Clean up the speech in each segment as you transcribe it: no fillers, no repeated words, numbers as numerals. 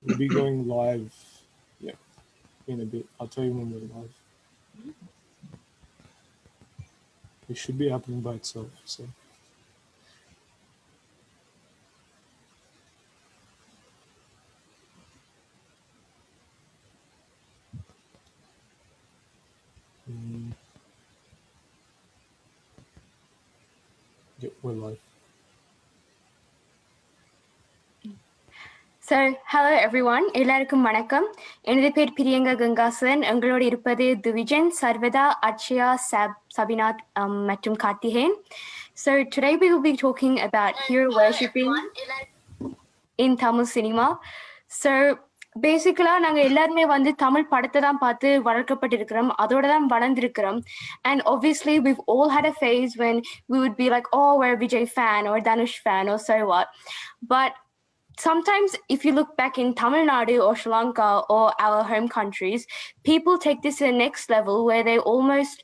We'll be going live, yeah, in a bit. I'll tell you when we're live. It should be happening by itself. So. Yeah, we're live. So, hello everyone. எல்லாருக்கும் வணக்கம். எனது பேர் பிரியங்கா கங்காசன். எங்களோடு இருப்பது Thuvijan, Sarvatha, Adshaya, Sabinath, மற்றும் Karthikeyan. So, today we will be talking about hero worshipping in Tamil cinema. So, பேசிக்கலா நாங்க எல்லாருமே வந்து தமிழ் படத்தை தான் பார்த்து வளர்க்கப்பட்டிருக்கிறோம், அதோட தான் வளர்ந்திருக்கிறோம். And obviously we've all had a phase when we would be like, oh, we're a Vijay fan or Dhanush fan or so what. But sometimes if you look back in Tamil Nadu or Sri Lanka or our home countries, people take this to the next level where they almost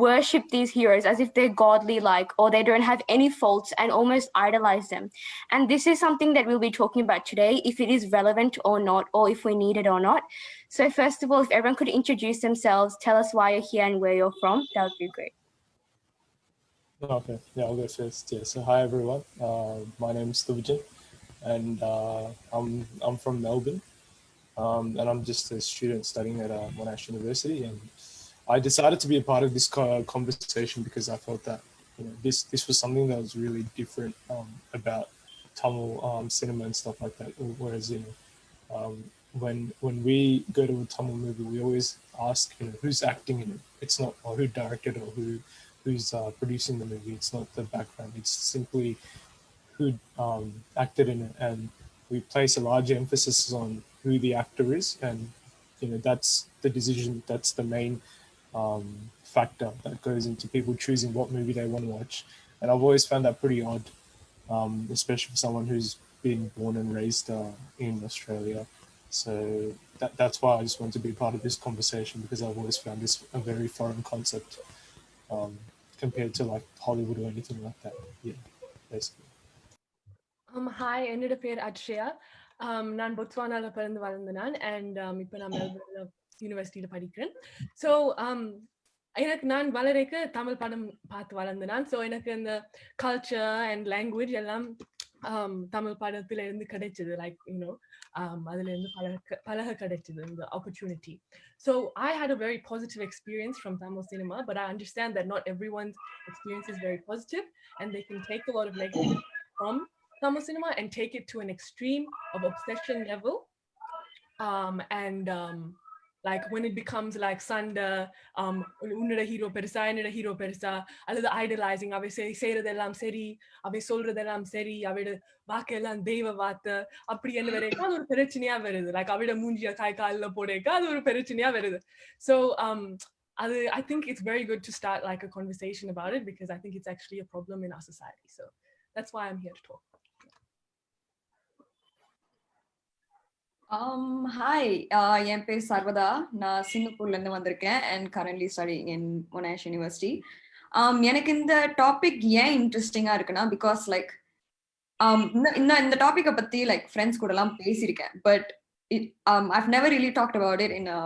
worship these heroes as if they're godly like, or they don't have any faults, and almost idolize them. And this is something that we'll be talking about today, if it is relevant or not, or if we need it or not. So first of all, if everyone could introduce themselves, tell us why you're here and where you're from, that would be great. Okay, yeah, I'll go first. Yeah, so hi everyone. My name is Thuvijan, and I'm from Melbourne, and I'm just a student studying at Monash University. And I decided to be a part of this conversation because I felt that this was something that was really different about Tamil cinema and stuff like that. Whereas when we go to a Tamil movie, we always ask who's acting in it. It's not who directed or who's producing the movie. It's not the background. It's simply who acted in it, and we place a large emphasis on who the actor is, and that's the decision. That's the main factor that goes into people choosing what movie they want to watch. And I've always found that pretty odd, especially for someone who's been born and raised in Australia. So that's why I just want to be part of this conversation, because I've always found this a very foreign concept compared to like Hollywood or anything like that. Yeah, basically. Hi, என்னோட பேர் அட்ஷயா. நான் பொட்ஸ்வானால பிறந்து வளர்ந்தேன், and இப்போ நான் Melbourne யூனிவர்சிட்டியில படிக்கிறேன். So எனக்கு நான் வளரக்கு தமிழ் படம் பார்த்து வளர்ந்தேன். ஸோ எனக்கு இந்த கல்ச்சர் அண்ட் லாங்குவேஜ் எல்லாம் தமிழ் படத்துல இருந்து கிடைச்சது. லைக் அதுல இருந்து பழக கிடைச்சது இந்த opportunity. So I had a very positive experience from Tamil cinema, but I understand that not everyone's experience is very positive, and they can take a lot of negative from Tamil cinema and take it to an extreme of obsession level. And like when it becomes like Sanda, unnada hero perisa, enada hero perisa, அல்லது idolizing, அவை செய்யறதெல்லாம் சரி, அவை சொல்றதெல்லாம் சரி, அவையோட வாக்கெல்லாம் தெய்வ வார்த்தை அப்படி என்ன வரைக்கும் அது ஒரு பிரச்சனையா வருது. லைக் அவையோட மூஞ்சிய காய் காலில் போடக்க அது ஒரு பிரச்சனையா வருது. So I think it's very good to start like a conversation about it, because I think it's actually a problem in our society. So that's why I'm here to talk. Hi, என் பேர் சர்வதா. நான் சிங்கப்பூர்ல இருந்து வந்திருக்கேன் and currently studying in Monash University. எனக்கு இந்த topic ஏன் இன்ட்ரெஸ்டிங்கா இருக்குன்னா, பிகாஸ் லைக் இந்த டாபிக்கை பத்தி லைக் ஃப்ரெண்ட்ஸ் கூட எல்லாம் பேசியிருக்கேன், but I've never really talked about it in a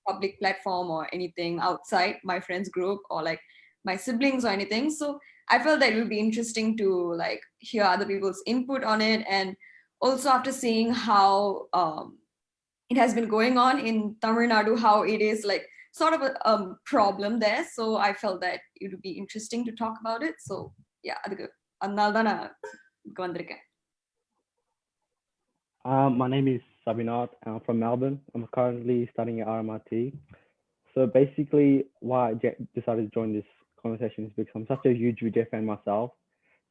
public platform or anything outside my friends group or like my siblings or anything. So I felt that it would be interesting to like hear other people's input on it, and also after seeing how it has been going on in Tamil Nadu, how it is like sort of a problem there. So I felt that it would be interesting to talk about it. So yeah, அதனால தான் நான் இங்க வந்திருக்கேன். My name is Sabinath. I'm from Melbourne. I'm currently studying at RMIT. So basically, why I decided to join this conversation is because I'm such a huge Vijay fan myself.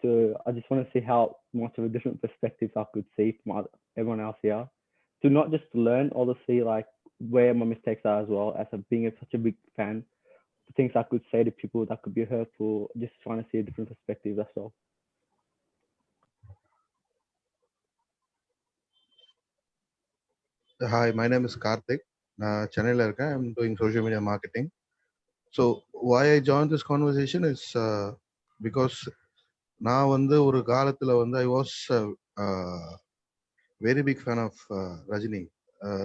So I just want to see how much of a different perspectives I could see from everyone else here. To not just learn, or to see like where my mistakes are as well, as being such a big fan. The things I could say to people that could be hurtful, just trying to see a different perspective, that's all. Hi, my name is Karthik. Chennai irken. I'm doing social media marketing. So why I joined this conversation is because நான் வந்து ஒரு காலத்துல வந்து I was very big fan of Rajini.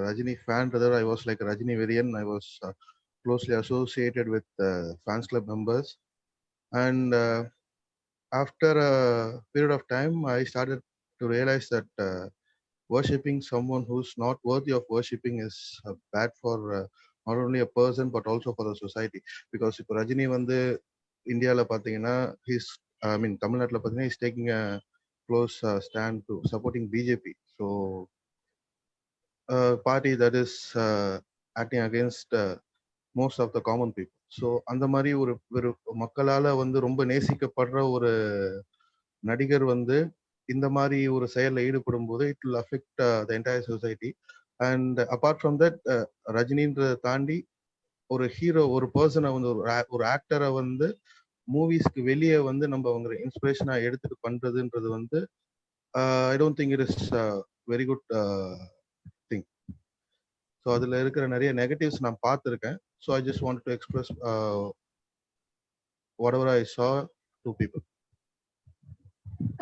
Rajini fan, rather, I was like a Rajini variant. I was closely associated with fans club members. And after a period of time, I started to realize that worshipping someone who's not worthy of worshipping is bad for not only a person but also for the society. Because if Rajini வந்து இந்தியாவில் பார்த்தீங்கன்னா தமிழ்நாட்டில் பார்த்தீங்கன்னா is taking a close stand to supporting BJP. So party that is acting against most of the common people. So அந்த மாதிரி ஒரு மக்களால் வந்து ரொம்ப நேசிக்கப்படுற ஒரு நடிகர் வந்து இந்த மாதிரி ஒரு செயலில் ஈடுபடும் போது it will affect the entire society. And apart from that ரஜினின்றதை தாண்டி ஒரு ஹீரோ, ஒரு பர்சனை வந்து ஒரு ஆக்டரை வந்து மூவிஸ்க்கு வெளியே வந்து நம்ம அவங்க இன்ஸ்பிரேஷனா எடுத்துட்டு பண்றதுன்றது வந்து I don't think it is very good thing. So அதுல இருக்கிற நிறைய நெகட்டிவ்ஸ் நான் பார்த்துருக்கேன். So I just want to express whatever I saw to people.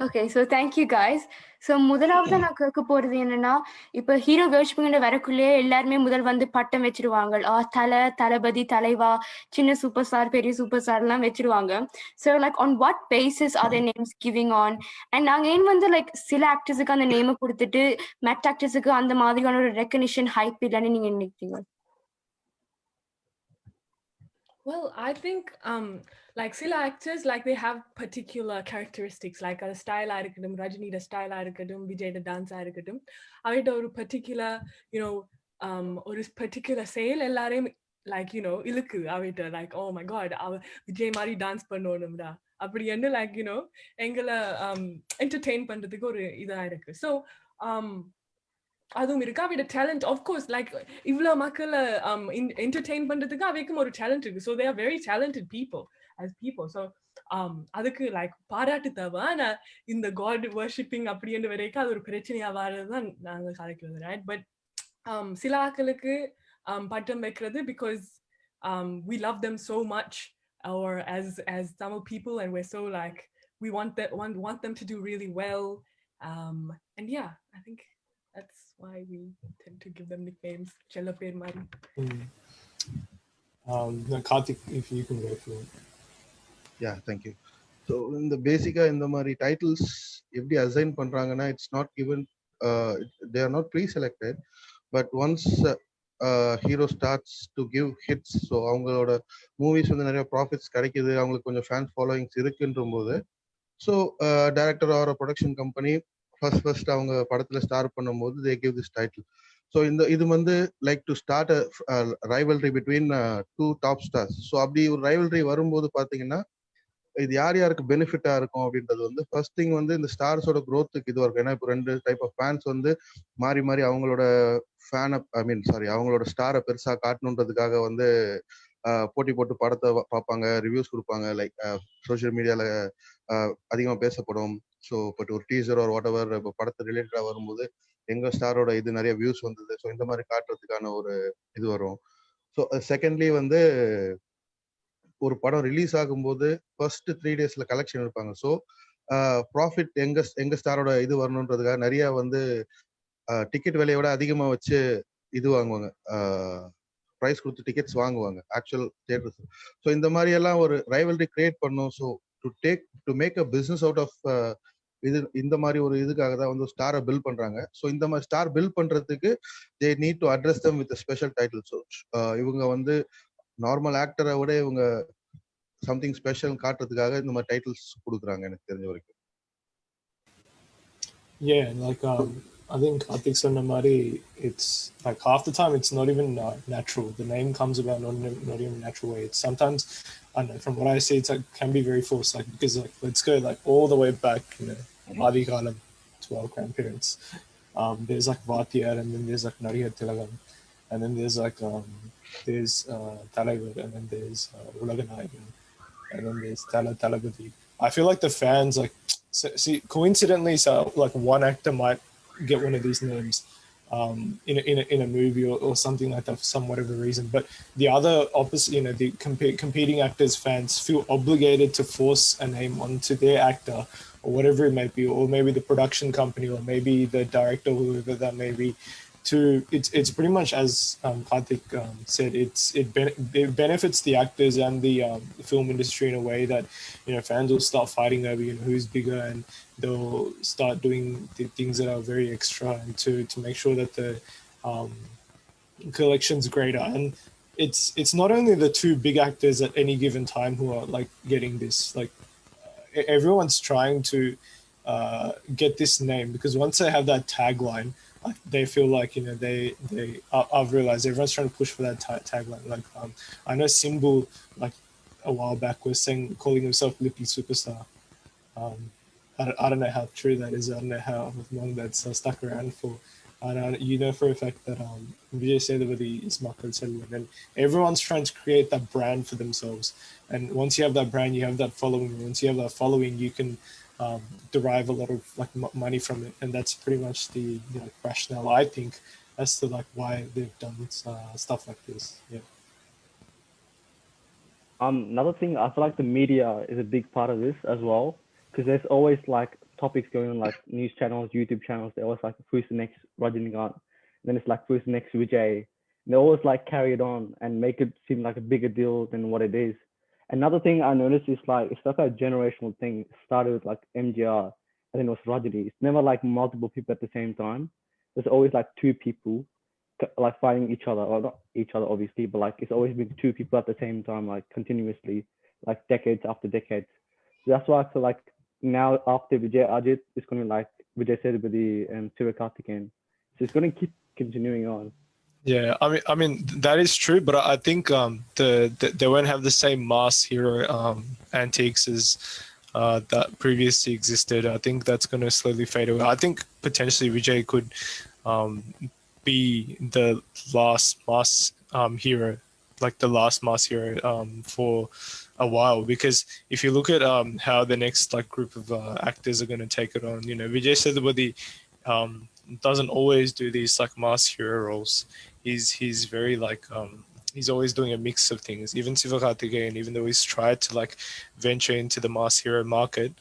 Okay, so thank you guys. So முதலாவது நான் கேட்க போறது என்னன்னா, இப்போ ஹீரோ வேர்ஷிப்பிங்கிற வரக்குள்ளேயே எல்லாருமே முதல் வந்து பட்டம் வச்சிருவாங்க. தளபதி, தலைவா, சின்ன சூப்பர் ஸ்டார், பெரிய சூப்பர் ஸ்டார் எல்லாம் வச்சிருவாங்க. So like on what basis R the names giving on? And நாங்கள் ஏன் வந்து லைக் சில ஆக்டர்ஸுக்கு அந்த நேமை கொடுத்துட்டு மற்ற ஆக்டர்ஸுக்கு அந்த மாதிரியான ஒரு ரெக்கக்னிஷன் ஹைப் இல்லைன்னு நீங்க நினைக்கிறீங்க? Well, I think like sila actors, like they have particular characteristics, like a style irukadum, Rajini the style irukadum, Vijay the dance irukadum, avita oru particular, you know, oru particular sale ellarum like, you know, ilukku avita like, oh my god, Vijay mari dance pannonumda appadi enna, like, you know, engala entertain பண்றதுக்கு ஒரு இதா இருக்கு. So அதுவும் இருக்கு. அவையோட talent of course like இவ்வளோ மக்களை entertain பண்றதுக்கு அவைக்கும் ஒரு டேலண்ட் இருக்கு. So they are very talented people as people. So அதுக்கு லைக் பாராட்டு தேவை. ஆனால் இந்த காட் வர்ஷிப்பிங் அப்படின்னு வரைக்கும் அது ஒரு பிரச்சனையா வரதுதான் நாங்கள் கலைக்கிறது, ரைட்? பட் சில ஆக்களுக்கு பட்டம் வைக்கிறது because we love them so much, or as Tamil people, and we're so like we want them to do really well, and yeah, I think that's why we tend to give them nicknames. Chella per mari. Karthik, if you can go for it. Yeah, thank you. So in the basic in the mari titles எப்படி assign பண்றாங்கன்னா, it's not given, they are not pre-selected, but once hero starts to give hits, so அவங்களோட movies வந்து நிறைய profits கிடைக்குது, அவங்களுக்கு கொஞ்சம் fans followings இருக்குன்ற போது, so director or production company first அவங்க படத்துல ஸ்டார் பண்ணும்போது they give this title. So இது வந்து like to start rivalry between two top stars. So அப்படி ஒரு ரைவல்ரி வரும்போது பாத்தீங்கன்னா இது யாருக்கு பெனிஃபிட்டா இருக்கும் அப்படின்றது வந்து ஃபர்ஸ்ட் திங் வந்து இந்த ஸ்டார்ஸோட க்ரோத்துக்கு இதுவா இருக்கும். ஏன்னா இப்போ ரெண்டு டைப் ஆஃப் ஃபேன்ஸ் வந்து மாறி மாறி அவங்களோட அவங்களோட ஸ்டாரை பெருசா காட்டணுன்றதுக்காக வந்து போட்டி போட்டு படத்தை பார்ப்பாங்க, ரிவ்யூஸ் கொடுப்பாங்க, லைக் சோசியல் மீடியால அதிகமா பேசப்படும். ஸோ பட் ஒரு டீசர் ஒரு வாட் எவர் இப்போ படத்தை ரிலேட்டடா வரும்போது எங்க ஸ்டாரோட இது நிறைய வியூஸ் வந்தது, ஸோ இந்த மாதிரி காட்டுறதுக்கான ஒரு இது வரும். ஸோ செகண்ட்லி வந்து ஒரு படம் ரிலீஸ் ஆகும்போது ஃபர்ஸ்ட் 3 daysல கலெக்ஷன் இருப்பாங்க. ஸோ ப்ராஃபிட் எங்க ஸ்டாரோட இது வரணுன்றதுக்காக நிறைய வந்து டிக்கெட் விலையோட அதிகமா வச்சு இது வாங்குவாங்க, ப்ரைஸ் கொடுத்து டிக்கெட்ஸ் வாங்குவாங்க ஆக்சுவல் தியேட்டர்ஸ். ஸோ இந்த மாதிரி எல்லாம் ஒரு ரைவல்ரி கிரியேட் பண்ணும். So to make a business out of இந்த மாதிரி ஒரு இதுக்காக தான் வந்து ஸ்டாரை பில்ட் பண்றாங்க. ஸோ இந்த மாதிரி ஸ்டார் பில்ட் பண்றதுக்கு they need to address them with special title. So இவங்க வந்து நார்மல் ஆக்டரை விட இவங்க சம்திங் ஸ்பெஷல் காட்டுறதுக்காக இந்த மாதிரி டைட்டில்ஸ் கொடுக்குறாங்க எனக்கு தெரிஞ்ச வரைக்கும். Yeah, like I think Karthik Sonnamari, it's like half the time it's not even natural. The name comes about not even natural way. It's sometimes, I don't know, from what I see, it's like can be very forced. Like because like let's go like all the way back, you know, Adi Kalam to our grandparents. There's like Vatiyar, and then there's like Nariya Tilagam, and then there's like there's Talagar, and then there's Ulaganayagan, and then there's Talabadi. I feel like the fans like see coincidentally, so like one actor might get one of these names, in a movie or something like that for some whatever reason. But the other opposite, the competing actors, fans feel obligated to force a name onto their actor or whatever it might be, or maybe the production company, or maybe the director, whoever that may be. It's pretty much as Karthik said. It benefits the actors and the film industry in a way that fans will start fighting over who's bigger, and they'll start doing the things that are very extra and to make sure that the collection's greater. And it's not only the two big actors at any given time who are like getting this. Like everyone's trying to get this name, because once they have that tagline, they feel like I've realized everyone's trying to push for that tagline. Like I know Simbu, like a while back, was calling himself Lippy Superstar. I don't know how true that is. I don't know how long that's stuck around for. And for a fact that Vijay Sethupathi is Makal Selvan, and everyone's trying to create that brand for themselves. And once you have that brand, you have that following. And once you have that following, you can derive a lot of like money from it, and that's pretty much the rationale, I think, as to like why they've done stuff like this. Yeah. Another thing, I feel like the media is a big part of this as well, because there's always like topics going on, like news channels, YouTube channels. They're always like, who's the next Rajinikanth? Then it's like, who's the next Vijay? And they always like carry it on and make it seem like a bigger deal than what it is. Another thing I noticed is like, it's like a generational thing. It started with like MGR, and then it was Rajini. It's never like multiple people at the same time. There's always like two people like fighting each other, or not each other obviously, but like it's always been two people at the same time, like continuously, like decades after decades. So that's why I feel like now after Vijay Ajit, it's going to like Vijay Sethupathi and Sivakarthikeyan. So it's going to keep continuing on. Yeah, I mean that is true, but I think they won't have the same mass hero antiques as that previously existed. I think that's going to slowly fade away. I think potentially Vijay could be the last mass hero, like the last mass hero for a while, because if you look at how the next like group of actors are going to take it on, Vijay Sethupathi doesn't always do these like mass hero roles. He's very like he's always doing a mix of things. Even Sivakarthikeyan, even though he's tried to like venture into the mass hero market,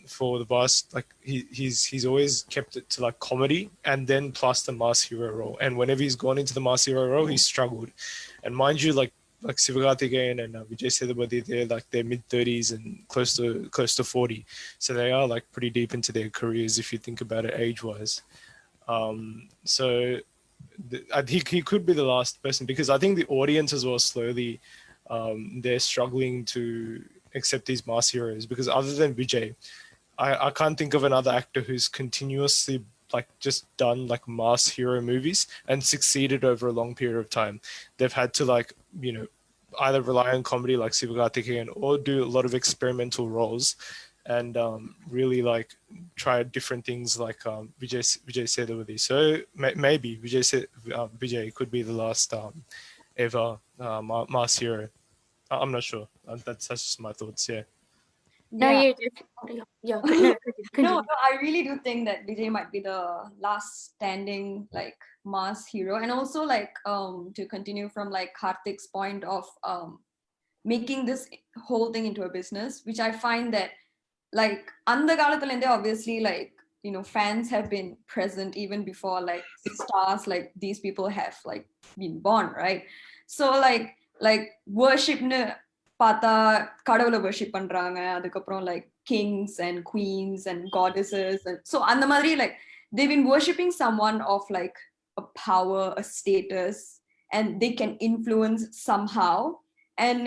for the past, like he's always kept it to like comedy and then plus the mass hero role. And whenever he's gone into the mass hero role, he's struggled. And mind you, like Sivakarthikeyan and Vijay Sethupathi, they're like their mid-30s and close to 40, so they are like pretty deep into their careers if you think about it age-wise. So I think he could be the last person, because I think the audience as well slowly they're struggling to accept these mass heroes, because other than Vijay, I can't think of another actor who's continuously like just done like mass hero movies and succeeded over a long period of time. They've had to like, either rely on comedy like Sivakarthikeyan or do a lot of experimental roles and really like try different things like Vijay Sethupathi. So maybe Vijay could be the last ever mass hero. I'm not sure. That's just my thoughts. Yeah. No, No, continue. I really do think that Vijay might be the last standing like mass hero. And also like to continue from like Karthik's point of making this whole thing into a business, which I find that like அந்த காலத்துல இருந்தே obviously like fans have been present even before like stars like these people have like been born, right? So like worshipnu பார்த்தா கடவுளை worship பண்றாங்க, அதுக்கப்புறம் like kings and queens and goddesses, and so அந்த மாதிரி like they've been worshipping someone of like a power, a status, and they can influence somehow. And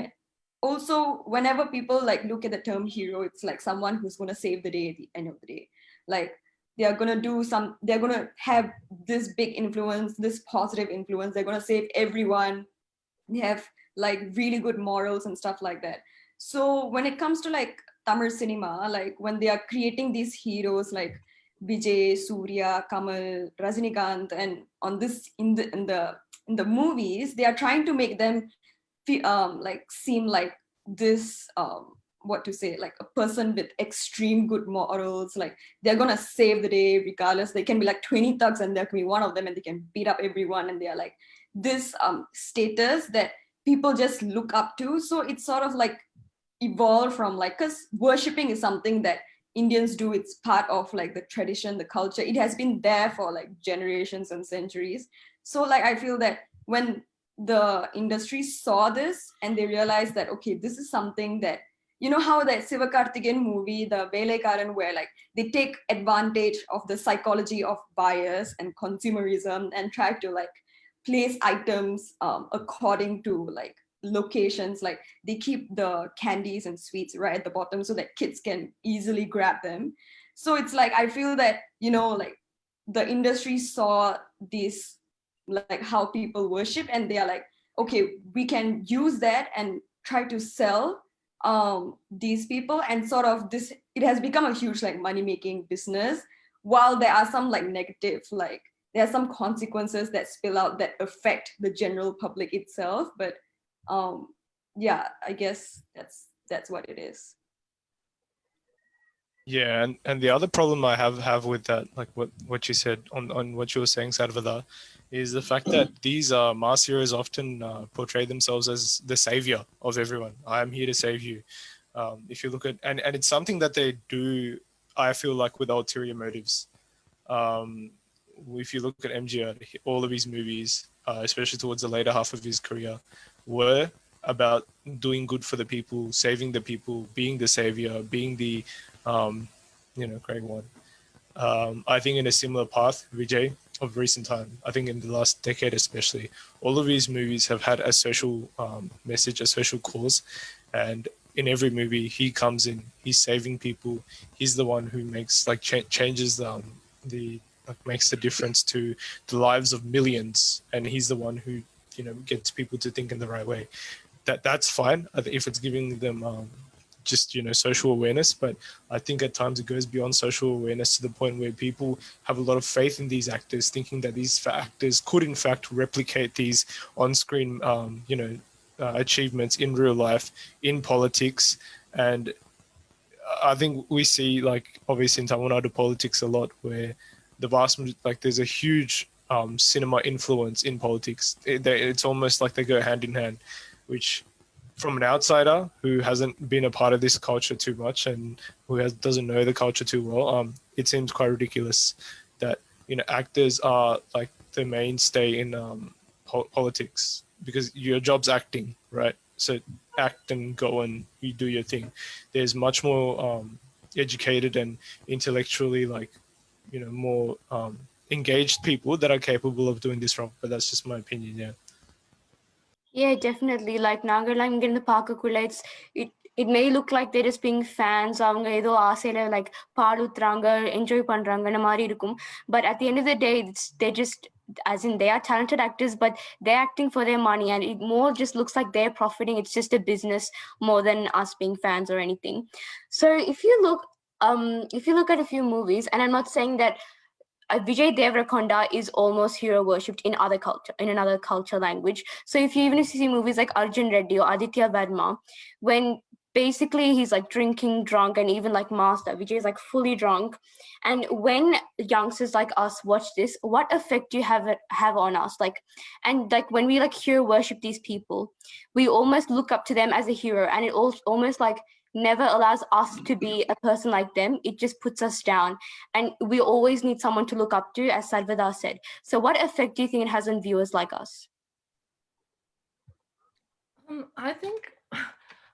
also whenever people like look at the term hero, it's like someone who's going to save the day at the end of the day. Like they're going to have this big influence, this positive influence. They're going to save everyone. They have like really good morals and stuff like that. So when it comes to like Tamil cinema, like when they are creating these heroes like Vijay, Surya, Kamal, Rajinikanth, and on this in the movies, they are trying to make them like seem like this what to say, like a person with extreme good morals, like they're gonna save the day regardless. They can be like 20 thugs and there can be one of them and they can beat up everyone, and they're like this status that people just look up to. So it's sort of like evolved from like, because worshipping is something that Indians do, it's part of like the tradition, the culture. It has been there for like generations and centuries. So like I feel that when the industry saw this and they realized that, okay, this is something that, you know how that Sivakarthikeyan movie, the Velekaran, where like they take advantage of the psychology of buyers and consumerism and try to like place items according to like locations, like they keep the candies and sweets right at the bottom so that kids can easily grab them. So it's like I feel that, you know, like the industry saw this, like how people worship, and they are like, okay, we can use that and try to sell these people, and sort of this, it has become a huge like money making business, while there are some like negative, like there are some consequences that spill out that affect the general public itself. But yeah, I guess that's what it is. Yeah, and the other problem I have with that, like what you said on what you were saying, Sarvatha, is the fact that these mass heroes often portray themselves as the savior of everyone. I am here to save you. If you look at, and it's something that they do, I feel like, with ulterior motives. If you look at MGR, all of his movies, especially towards the later half of his career, were about doing good for the people, saving the people, being the savior, being the, great one. I think in a similar path, Vijay, of recent time, I think in the last decade especially, all of his movies have had a social message, a social cause, and in every movie he comes in, he's saving people. He's the one who makes like changes the makes the difference to the lives of millions, and he's the one who gets people to think in the right way. That's fine if it's giving them just social awareness, but I think at times it goes beyond social awareness to the point where people have a lot of faith in these actors, thinking that these actors could in fact replicate these on-screen achievements in real life, in politics. And I think we see, like, obviously in Tamil Nadu politics a lot, where the vast, like, there's a huge cinema influence in politics. It's almost like they go hand in hand, which from an outsider who hasn't been a part of this culture too much and who doesn't know the culture too well, it seems quite ridiculous that actors are like the mainstay in politics, because your job's acting, right? So act and go and you do your thing. There's much more educated and intellectually more engaged people that are capable of doing this role. But that's just my opinion. Yeah. Yeah, definitely. Like நாங்கெல்லாம் இங்க இருந்து பார்க்கக்குள்ள it may look like they're just being fans. அவங்க ஏதோ ஆசையில like பால் ஊத்துறாங்க, enjoy பண்றாங்கன்னு மாதிரி இருக்கும். But at the end of the day, they just, as in they are talented actors, but they're acting for their money, and it more just looks like they're profiting. It's just a business more than us being fans or anything. So if you look at a few movies, and I'm not saying that Vijay Deverakonda is almost hero worshipped in another culture language. So if you see movies like Arjun Reddy or Aditya Verma, when basically he's like drinking drunk, and even like Master Vijay is like fully drunk, and when youngsters like us watch this, what effect do you have on us? Like, and like when we like hero worship these people, we almost look up to them as a hero, and it almost like never allows us to be a person like them. It just puts us down, and we always need someone to look up to, as Sarvatha said. So what effect do you think it has on viewers like us?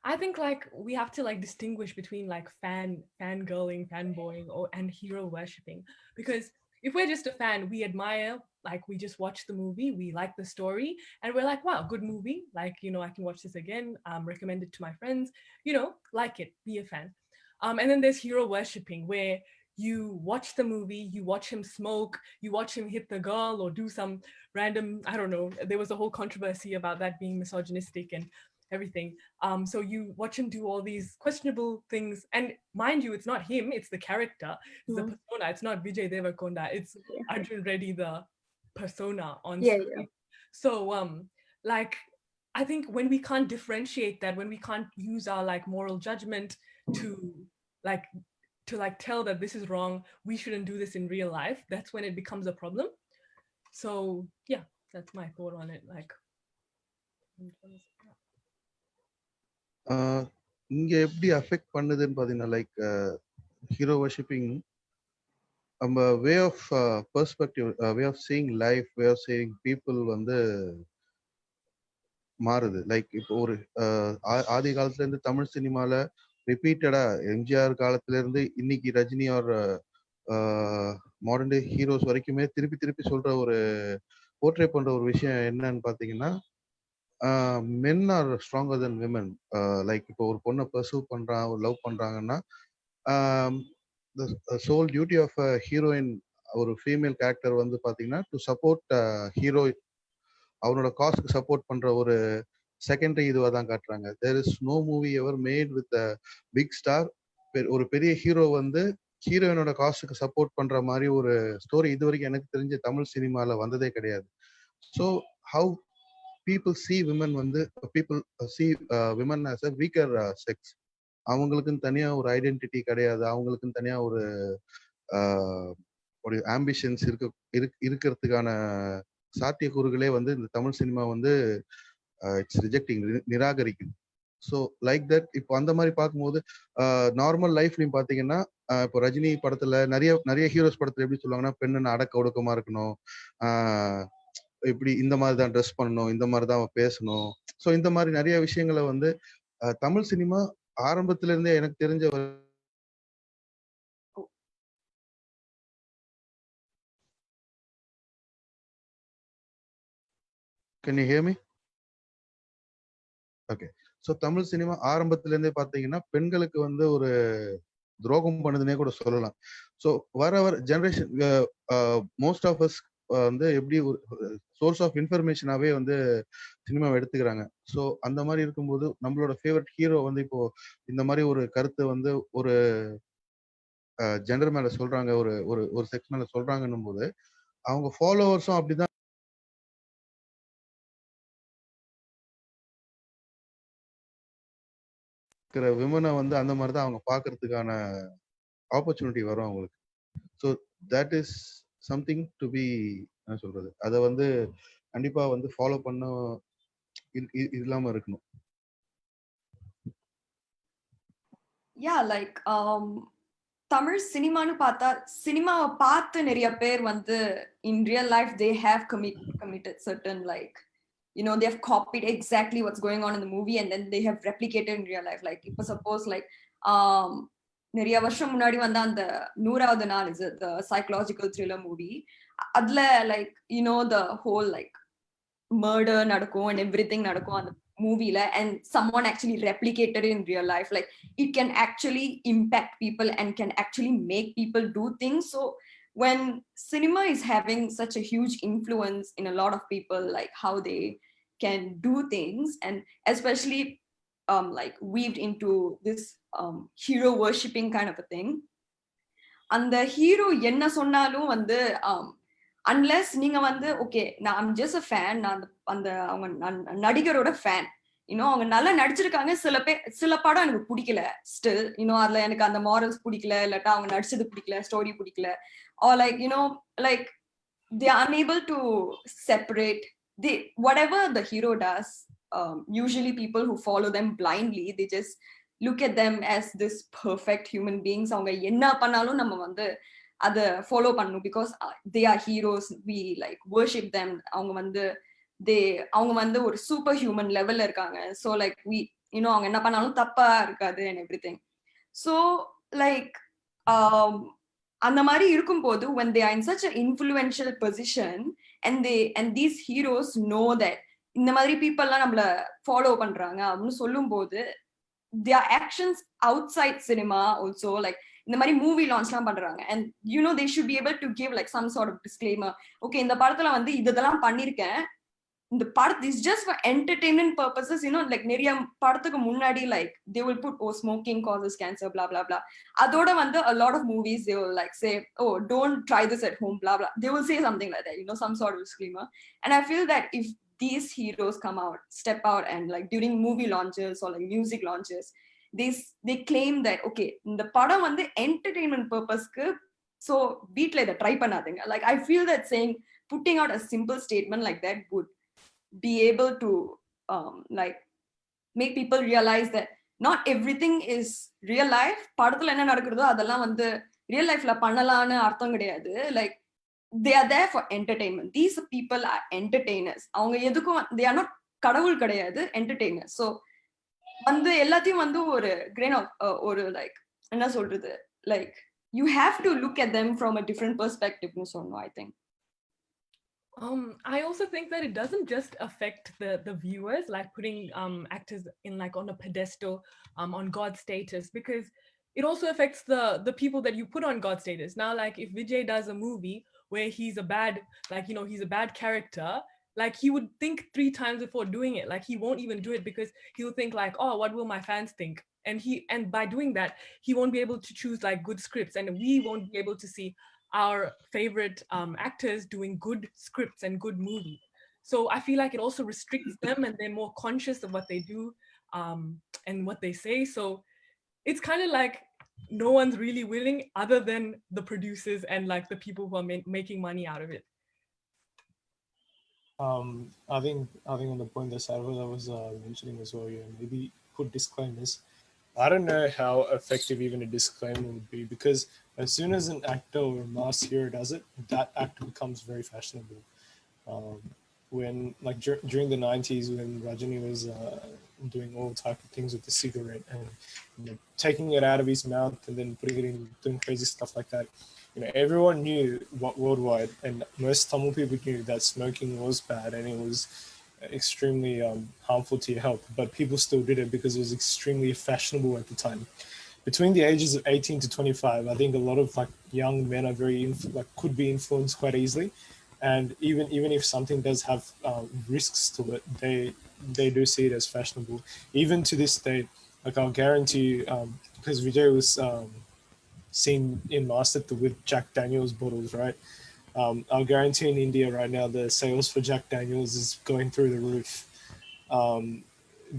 I think like we have to like distinguish between like fangirling, fanboying, and hero worshipping. Because if we're just a fan, we admire, like we just watch the movie, we like the story, and we're like, wow, good movie. Like, I can watch this again, recommend it to my friends, like it, be a fan. And then there's hero worshipping, where you watch the movie, you watch him smoke, you watch him hit the girl or do some random, I don't know, there was a whole controversy about that being misogynistic and everything. So you watch him do all these questionable things, and mind you, it's not him, it's the character, it's the persona. It's not Vijay Deverakonda, it's Arjun Reddy, the persona on screen. So like I think when we can't differentiate that, when we can't use our like moral judgment to like tell that this is wrong, we shouldn't do this in real life, that's when it becomes a problem. So yeah, that's my thought on it. Like இங்க எப்படி affect பண்ணுதுன்னு பாத்தீங்கன்னா, like hero worshipping நம்ம way of perspective, way of seeing life, way of seeing people வந்து மாறுது. Like இப்போ ஒரு ஆதி காலத்துல இருந்து தமிழ் சினிமால ரிப்பீட்டடா எம்ஜிஆர் காலத்துல இருந்து இன்னைக்கு Rajini or modern day heroes வரைக்குமே திருப்பி திருப்பி சொல்ற ஒரு போர்ட்ரே பண்ற ஒரு விஷயம் என்னன்னு பாத்தீங்கன்னா, மென் ஆர் ஸ்ட்ராங்கர் தென் விமன். லைக் இப்போ ஒரு பொண்ணை பர்சூ பண்றான், ஒரு லவ் பண்றாங்கன்னா, சோல் டியூட்டி ஆஃப் ஹீரோயின், ஒரு ஃபீமேல் கேரக்டர் வந்து பாத்தீங்கன்னா டு சப்போர்ட் ஹீரோ, அவனோட காஸ்க்கு சப்போர்ட் பண்ற ஒரு செகண்டரி இதுவா தான் காட்டுறாங்க. There is no movie ever made with big star. ஒரு பெரிய ஹீரோ வந்து ஹீரோயினோட காஸ்டுக்கு சப்போர்ட் பண்ற மாதிரி ஒரு ஸ்டோரி இது வரைக்கும் எனக்கு தெரிஞ்ச தமிழ் சினிமால வந்ததே கிடையாது. So how people see women வந்து, people see women as a weaker sex. அவங்களுக்குன்னு தனியா ஒரு ஐடென்டிட்டி கிடையாது, அவங்களுக்குன்னு தனியா ஒரு ஆம்பிஷன்ஸ் இருக்கிறதுக்கான சாத்தியக்கூறுகளே வந்து இந்த தமிழ் சினிமா வந்து இட்ஸ் ரிஜெக்டிங், நிராகரிக்குது. ஸோ லைக் தட் இப்போ அந்த மாதிரி பார்க்கும்போது நார்மல் லைஃப்லையும் பார்த்தீங்கன்னா, இப்போ ரஜினி படத்துல நிறைய ஹீரோஸ் படத்துல எப்படி சொல்லுவாங்கன்னா, பெண்ணுன்னு அடக்க ஒடுக்கமா இருக்கணும், இப்படி இந்த மாதிரி தான் ட்ரெஸ் பண்ணணும், இந்த மாதிரி தான் பேசணும். ஸோ இந்த மாதிரி நிறைய விஷயங்களை வந்து தமிழ் சினிமா ஆரம்பத்துல இருந்தே எனக்கு தெரிஞ்ச Can you hear me? Okay. So Tamil cinema ஆரம்பத்துல இருந்தே பார்த்தீங்கன்னா பெண்களுக்கு வந்து ஒரு துரோகம் பண்ணுதுன்னே கூட சொல்லலாம். ஸோ வர ஜெனரேஷன் மோஸ்ட் ஆஃப் அஸ் வந்து எப்படி ஒரு சோர்ஸ் ஆஃப் இன்ஃபர்மேஷனாவே வந்து சினிமாவை எடுத்துக்கிறாங்க. ஸோ அந்த மாதிரி இருக்கும்போது நம்மளோட ஃபேவரட் ஹீரோ வந்து இப்போ இந்த மாதிரி ஒரு கருத்தை வந்து ஒரு ஜெண்டர் மேல சொல்றாங்க, ஒரு செக்ஸ் மேல சொல்றாங்கன்னும் போது அவங்க ஃபாலோவர்ஸும் அப்படிதான் இருக்கிற விமனை வந்து அந்த மாதிரி தான் அவங்க பார்க்கறதுக்கான ஆப்பர்ச்சுனிட்டி வரும் அவங்களுக்கு. So that is something to be, என்ன சொல்றது, அதை வந்து கண்டிப்பா வந்து ஃபாலோ பண்ண இல்லாம இருக்கணும். யா லைக் தமிழ் சினிமான்னு பார்த்தா, சினிமாவை பார்த்து நிறைய பேர் வந்து இன் real life they have committed certain like they have copied exactly what's going on in the movie and then they have replicated in real life. Like இப்போ suppose like நிறைய வருஷம் முன்னாடி வந்த அந்த 100வது நாள் is the psychological thriller movie. அதுல like the whole like murder நடக்கும் and everything நடக்கும் அந்த மூவில, and someone actually replicated it in real life. Like it can actually impact people and can actually make people do things. So when cinema is having such a huge influence in a lot of people, like how they can do things, and especially like weaved into this hero worshipping kind of a thing, and the hero என்ன சொன்னாலும் வந்து unless நீங்க வந்து okay I'm just a fan, நான் அந்த அவங்க நடிகரோட fan, அவங்க நல்லா நடிச்சிருக்காங்க, சில படம் எனக்கு பிடிக்கல ஸ்டில், அதுல எனக்கு அந்த மாரல்ஸ் பிடிக்கல, இல்லாட்டா அவங்க நடிச்சது பிடிக்கல, ஸ்டோரி பிடிக்கல, or like like they are unable to separate whatever the hero does. Usually people who follow them blindly, they just look at them as this perfect human beings. அவங்க என்ன பண்ணாலும் நம்ம வந்து அதை ஃபாலோ பண்ணணும் because they are heroes, we like worship them. அவங்க வந்து ஒரு சூப்பர் ஹியூமன் லெவல்ல இருக்காங்க. ஸோ லைக் அவங்க என்ன பண்ணாலும் தப்பா இருக்காது and everything. ஸோ லைக் அந்த மாதிரி இருக்கும்போது when they are in such an influential position and these heroes know that இந்த மாதிரி பீப்புள்லாம் நம்மள ஃபாலோ பண்றாங்க அப்படின்னு சொல்லும் போது their actions outside cinema also, like இந்த மாதிரி மூவி லான்ச்லாம் பண்றாங்க and they should be able to give like some sort of disclaimer. Okay, இந்த படத்துல வந்து இதெல்லாம் பண்ணிருக்கேன், இந்த படத்து is just for entertainment purposes, like நிறைய படத்துக்கு முன்னாடி like they will put smoking causes cancer blah blah blah. அதோட வந்து a lot of movies they will like say don't try this at home blah blah, they will say something like that, some sort of disclaimer. And I feel that if these heroes come out, step out, and like during movie launches or like music launches, they claim that okay, the padam வந்து entertainment purpose-க்கு, so வீட்ல இத try பண்ணாதீங்க. Like I feel that saying, putting out a simple statement like that would be able to like make people realize that not everything is real life. படத்துல என்ன நடக்குதோ அதெல்லாம் வந்து real lifeல பண்ணலாம்னு அர்த்தம் கிடையாது. Like they are there for entertainment. These people are entertainers. அவங்க எதுக்கும் they are not கடவுள் கிடையாது, entertainers. So வந்து எல்லாத்தையும் வந்து ஒரு grain of ஒரு like என்ன சொல்றது, like you have to look at them from a different perspective னு சொல்லணும், I think. I also think that it doesn't just affect the viewers, like putting actors in like on a pedestal on God's status, because it also affects the people that you put on God's status. Now, like if Vijay does a movie where he's a bad, like, you know, he's a bad character, like he would think 3 times before doing it. Like he won't even do it because he'll think like, oh, what will my fans think? And by doing that, he won't be able to choose like good scripts, and we won't be able to see our favorite actors doing good scripts and good movies. So I feel like it also restricts them, and they're more conscious of what they do and what they say. So it's kind of like no one's really winning other than the producers and like the people who are making money out of it. I think on the point that Sarvatha was mentioning as well, yeah, maybe put disclaimers. I don't know how effective even a disclaimer would be, because as soon as an actor or a mass hero does it, that actor becomes very fashionable. When like during the 90s, when Rajini was doing all type of things with the cigarette and, you know, taking it out of his mouth and then putting it in, doing crazy stuff like that, you know, everyone knew what worldwide, and most Tamil people knew that smoking was bad and it was extremely harmful to your health, but people still did it because it was extremely fashionable at the time. Between the ages of 18 to 25, I think a lot of like young men are very like could be influenced quite easily, and even if something does have risks to it, they do see it as fashionable. Even to this day, like I'll guarantee you, because Vijay was seen in Master with Jack Daniels bottles, right? I'll guarantee in India right now the sales for Jack Daniels is going through the roof,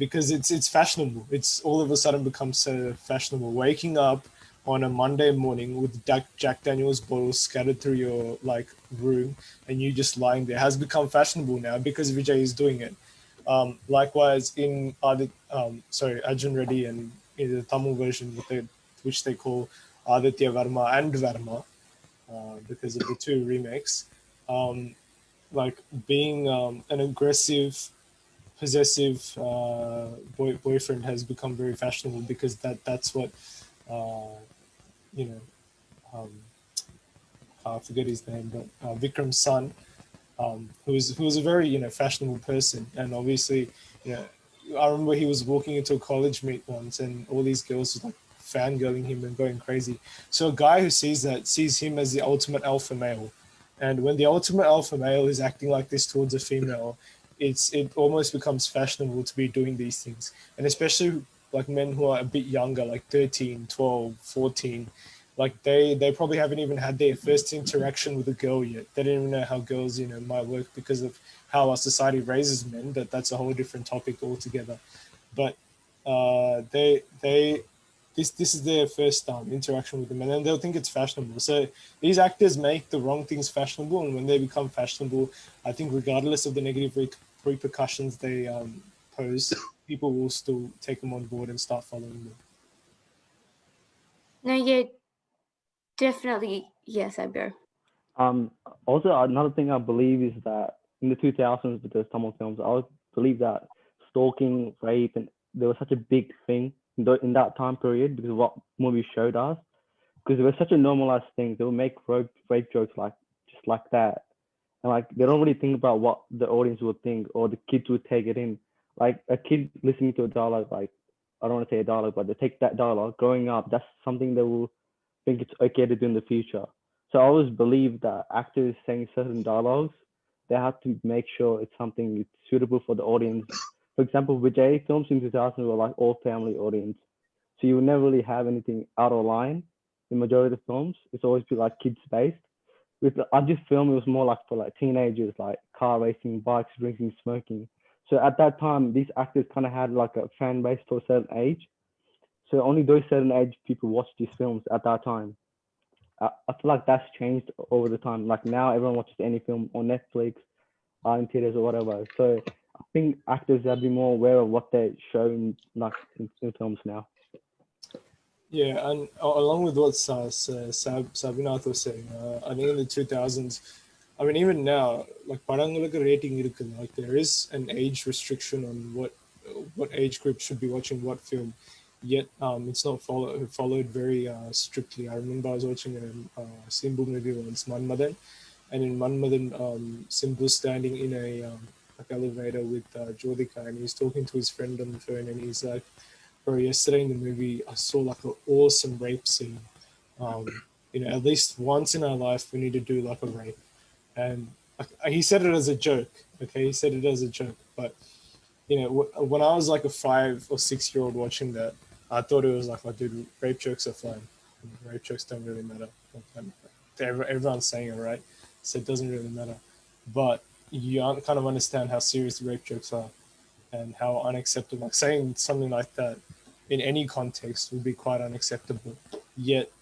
because it's fashionable. It's all of a sudden becomes so fashionable. Waking up on a Monday morning with Jack Daniels bottles scattered through your like room and you just lying there has become fashionable now because Vijay is doing it. Likewise, in Arjun Reddy and in the Tamil version, which they call Aditya Varma and Varma, because of the 2 remakes, like being an aggressive, possessive boyfriend has become very fashionable, because that's what you know, I forget his name, but Vikram's son, who was a very, you know, fashionable person, and obviously, you know, I remember he was walking into a college meet once, and all these girls were like fangirling him and going crazy. So a guy who sees that sees him as the ultimate alpha male, and when the ultimate alpha male is acting like this towards a female, it almost becomes fashionable to be doing these things, and especially like men who are a bit younger, like 13, 12, 14. Like they probably haven't even had their first interaction with a girl yet. They don't even know how girls, you know, might work because of how our society raises men. That's a whole different topic altogether. But this is their first interaction with them, and then they'll think it's fashionable. So these actors make the wrong things fashionable, and when they become fashionable, I think regardless of the negative repercussions they pose, people will still take them on board and start following them. No, yeah, definitely. Yes, Abir. Also, another thing I believe is that in the 2000s with the Tamil films, I believe that stalking, rape, and there was such a big thing in that time period because of what movies showed us. Because it was such a normalized thing. They would make rape jokes just like that. And like they don't really think about what the audience would think or the kids would take it in. Like a kid listening to a dialogue, like I don't want to say a dialogue, but they take that dialogue growing up, that's something they will think it's okay to do in the future. So I always believe that actors saying certain dialogues, they have to make sure it's something it's suitable for the audience. For example, Vijay films in 2000 were like all family audience. So you would never really have anything out of line in majority of the films. It's always be like kids based. With the Ajit film, it was more like for like teenagers, like car racing, bikes, drinking, smoking. So at that time, these actors kind of had like a fan base to a certain age. So only those certain age people watched these films at that time. I feel like that's changed over the time. Like now, everyone watches any film on Netflix, in theaters or whatever. So I think actors have been more aware of what they show in films now. Yeah, and along with what Sabinath was saying, I think in the 2000s, I mean, even now, like Parangalaka rating irukku, like there is an age restriction on what age group should be watching what film. Yet it's not followed very strictly. I remember I was watching a Simbu movie once, Manmadan, and in Manmadan, Simbu's standing in a like elevator with Jodhika, and he's talking to his friend on the phone, and he's like, "Bro, yesterday in the movie, I saw like an awesome rape scene. At least once in our life, we need to do like a rape." And he said it as a joke. Okay, he said it as a joke, but when I was like a 5 or 6 year old watching that, I thought it was like, oh, dude, rape jokes are fine. Rape jokes don't really matter. Everyone's saying it, right? So it doesn't really matter. But you kind of understand how serious rape jokes are and how unacceptable. Like saying something like that in any context would be quite unacceptable. Yet,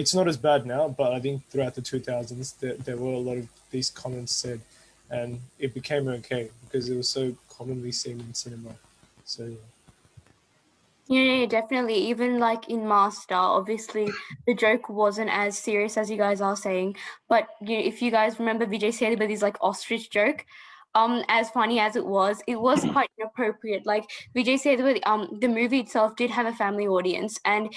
it's not as bad now, but I think throughout the 2000s, there were a lot of these comments said, and it became okay because it was so commonly seen in cinema. So yeah. Yeah, definitely. Even like in Master, obviously the joke wasn't as serious as you guys are saying. But if you guys remember Vijay Sethupath's like ostrich joke, as funny as it was quite inappropriate. Like Vijay Sethupathi, the movie itself did have a family audience, and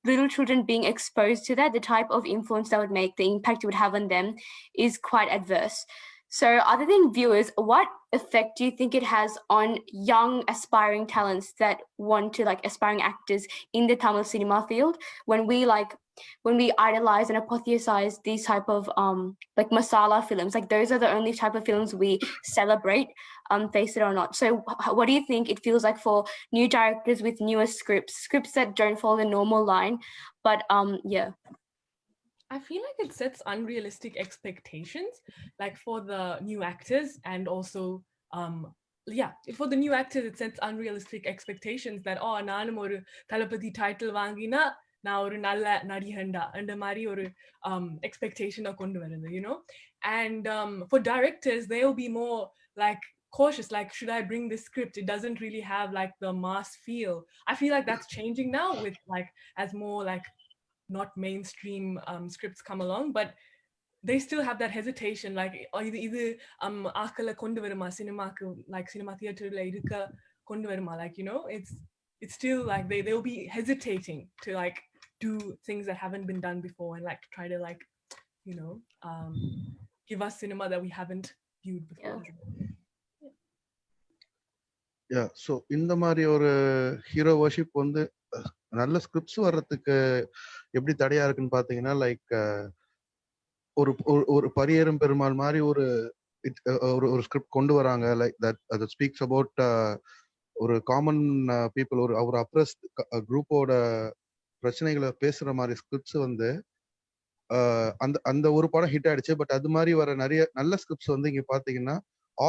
little children being exposed to that, the type of influence that would make, the impact it would have on them is quite adverse. So other than viewers, what effect do you think it has on young aspiring talents that want to like aspiring actors in the Tamil cinema field when we idolize and apotheosize these type of like masala films? Like those are the only type of films we celebrate, face it or not. So what do you think it feels like for new directors with newer scripts that don't follow the normal line? But yeah. I feel like it sets unrealistic expectations, like for the new actors, and also, for the new actors, it sets unrealistic expectations that, oh, நானும் ஒரு தளபதி title வாங்கினா நான் ஒரு நல்ல நடிகண்டா அந்த மாதிரி ஒரு expectation கொண்டு வருது, and for directors they'll be more like cautious, like, should I bring this script? It doesn't really have like the mass feel. I feel like that's changing now with like as more like not mainstream scripts come along, but they still have that hesitation, like இது ஆக்கல கொண்டு வருமா சினிமாக்கு, like cinema theaterல இருக்க கொண்டு வருமா, like it's still like they'll be hesitating to like do things that haven't been done before and like try to like give us cinema that we haven't viewed before. So இந்த மாதிரி ஒரு hero worship வந்து நல்ல scripts வர்றதுக்கு எப்படி தடையா இருக்குன்னு பாத்தீங்கன்னா, லைக் ஒரு பரியேறும் பெருமாள் மாதிரி ஒரு ஸ்கிரிப்ட் கொண்டு வராங்க, லைக் தட் ஸ்பீக்ஸ் அபவுட் ஒரு காமன் பீப்புள், ஒரு அப்ரஸ் குரூப்போட பிரச்சனைகளை பேசுற மாதிரி ஸ்கிரிப்ட்ஸ் வந்து அந்த ஒரு படம் ஹிட் ஆயிடுச்சு. பட் அது மாதிரி வர நிறைய நல்ல ஸ்கிரிப்ட்ஸ் வந்து இங்க பாத்தீங்கன்னா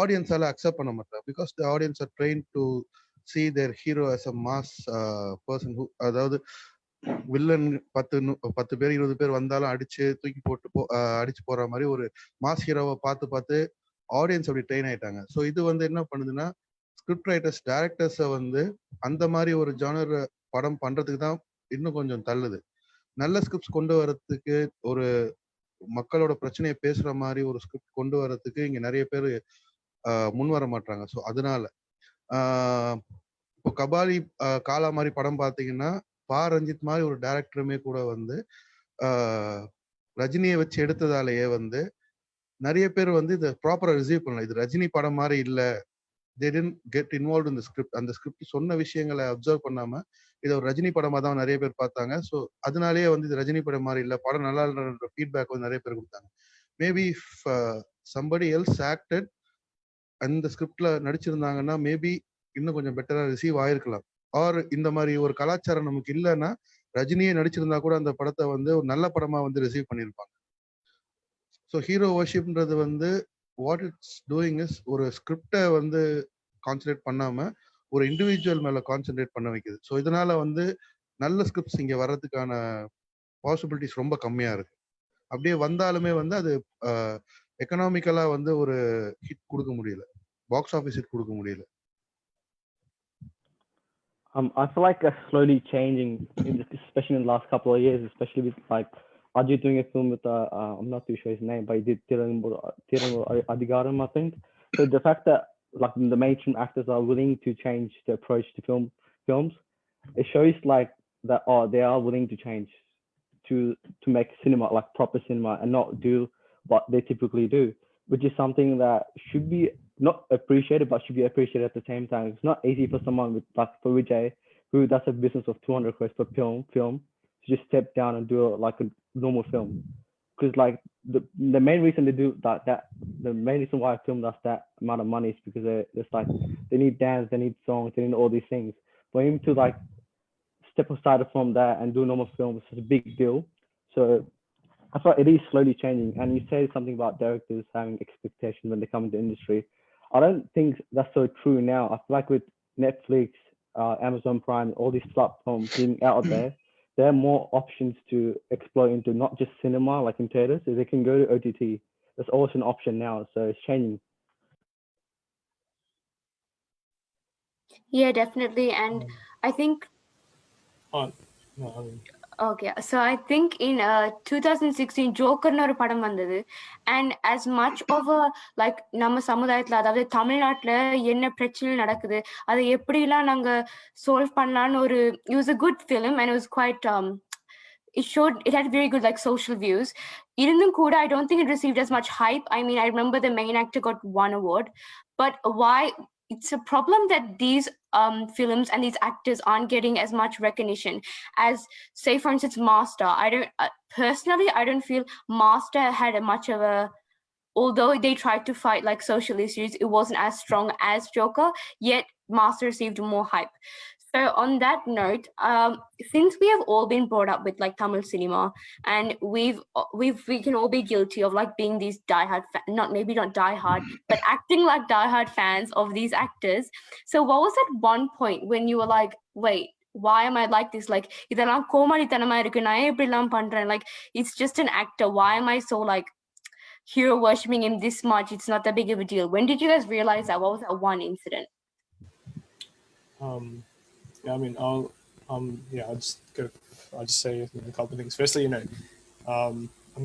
ஆடியன்ஸால அக்செப்ட் பண்ண மாட்டாங்க. Because the audience are train to see their hero as a mass person who, அதாவது வில்லன் 10 பேர் 20 பேர் வந்தாலும் அடிச்சு தூக்கி போட்டு அடிச்சு போற மாதிரி ஒரு மாஸ் ஹீரோவை பார்த்து ஆடியன்ஸ் அப்படி ட்ரெயின் ஆயிட்டாங்க. ஸோ இது வந்து என்ன பண்ணுதுன்னா, ஸ்கிரிப்ட் ரைட்டர்ஸ் டைரக்டர்ஸை வந்து அந்த மாதிரி ஒரு ஜானர் படம் பண்றதுக்கு தான் இன்னும் கொஞ்சம் தள்ளுது. நல்ல ஸ்கிரிப்ட்ஸ் கொண்டு வரதுக்கு, ஒரு மக்களோட பிரச்சனையை பேசுற மாதிரி ஒரு ஸ்கிரிப்ட் கொண்டு வரதுக்கு இங்க நிறைய பேர் முன் வர மாட்டாங்க. ஸோ அதனால இப்போ கபாலி காலா மாதிரி படம் பார்த்தீங்கன்னா, ரஞ்சித் மாதிரி ஒரு டைரக்டருமே கூட வந்து ரஜினியை வச்சு எடுத்ததாலேயே வந்து நிறைய பேர் வந்து இதை ப்ராப்பரா ரிசீவ் பண்ணல. இது ரஜினி படம் மாதிரி இல்லை, they didn't get involved in the script. அந்த ஸ்கிரிப்ட் சொன்ன விஷயங்களை அப்சர்வ் பண்ணாம இதை ஒரு ரஜினி படமா தான் நிறைய பேர் பார்த்தாங்க. ஸோ அதனாலேயே வந்து இது ரஜினி படம் மாதிரி இல்லை, படம் நல்லா இல்லைன்ற ஃபீட்பேக் வந்து நிறைய பேர் கொடுத்தாங்க. Maybe if somebody else acted அந்த ஸ்கிரிப்ட்ல நடிச்சிருந்தாங்கன்னா மேபி இன்னும் கொஞ்சம் பெட்டரா ரிசீவ் ஆயிருக்கலாம். ஆர் இந்த மாதிரி ஒரு கலாச்சாரம் நமக்கு இல்லைன்னா ரஜினியே நடிச்சிருந்தா கூட அந்த படத்தை வந்து ஒரு நல்ல படமா வந்து ரிசீவ் பண்ணியிருப்பாங்க. ஸோ ஹீரோ வர்ஷிப்ன்றது வந்து வாட் இட்ஸ் டூயிங் இஸ் ஒரு ஸ்கிரிப்டை வந்து கான்சன்ட்ரேட் பண்ணாம ஒரு இண்டிவிஜுவல் மேல கான்சென்ட்ரேட் பண்ண வைக்குது. ஸோ இதனால வந்து நல்ல ஸ்கிரிப்ட்ஸ் இங்க வர்றதுக்கான பாசிபிலிட்டிஸ் ரொம்ப கம்மியா இருக்கு. அப்படியே வந்தாலுமே வந்து அது எக்கனாமிக்கலா வந்து ஒரு ஹிட் கொடுக்க முடியல, பாக்ஸ் ஆஃபீஸ் ஹிட் கொடுக்க முடியல. I feel like that's slowly changing, especially in the last couple of years, especially with like Ajay doing a film with I'm not too sure his name, but he did Tirungal Adigaram, I think. So the fact that like the mainstream actors are willing to change the approach to films, it shows like that they are willing to change to make cinema like proper cinema and not do what they typically do, which is something that should be not appreciated but should be appreciated at the same time. It's not easy for someone with like Thuvijan, who does a business of 200 crores per film to just step down and do like a normal film. Because like the main reason they do that the main reason why a film does that amount of money is because they need dance, they need songs, they need all these things. For him to like step aside from that and do normal films is a big deal. So I thought it is slowly changing. And you say something about directors having expectations when they come into the industry. I don't think that's so true now. I feel like with Netflix, Amazon Prime, all these platforms being out there are more options to explore into not just cinema like in theaters. They can go to OTT. That's also an option now. So it's changing. Yeah, definitely. And I think No, I mean, okay, so I think in 2016 ஜோக்கர்னு ஒரு படம் வந்தது. And as much of a like நம்ம சமுதாயத்துல, அதாவது தமிழ்நாட்டுல என்ன பிரச்சனை நடக்குது, அதை எப்படிலாம் நாங்க சால்வ் பண்ணலாம்னு ஒரு it was a good film and it was quite it had very good like social views. இருந்தும் கூட I don't think it received as much hype. I mean, I remember the main actor got one award, but why it's a problem that these films and these actors aren't getting as much recognition as, say, for instance, Master. I don't personally, I don't feel Master had a much of a, although they tried to fight like social issues, it wasn't as strong as Joker, yet Master received more hype. So on that note, since we have all been brought up with like Tamil cinema, and we can all be guilty of like being these diehard, not diehard, but acting like diehard fans of these actors. So what was that one point when you were like, wait, why am I like this? Like, இதெல்லாம் கோமாளித்தனமா இருக்கு, நான் ஏன் இப்படிலாம் பண்றேன்? Like, it's just an actor. Why am I so like hero worshipping him this much? It's not that big of a deal. When did you guys realize that? What was that one incident? Yeah, I mean, I'll just say a couple of things. Firstly,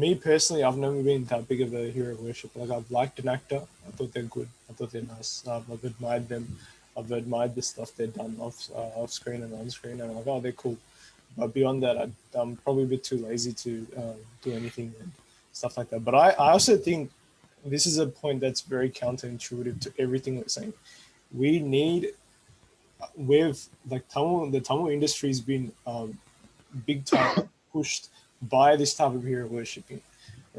me personally, I've never been that big of a hero worship. Like, I've liked an actor. I thought they're good. I thought they're nice. I've admired them. I've admired the stuff they've done off screen and on screen, and I'm like, oh, they're cool. But beyond that, I'm probably a bit too lazy to do anything and stuff like that. But I also think this is a point that's very counterintuitive to everything we're saying. We need, with like the Tamil industry has been big time pushed by this type of hero worshipping,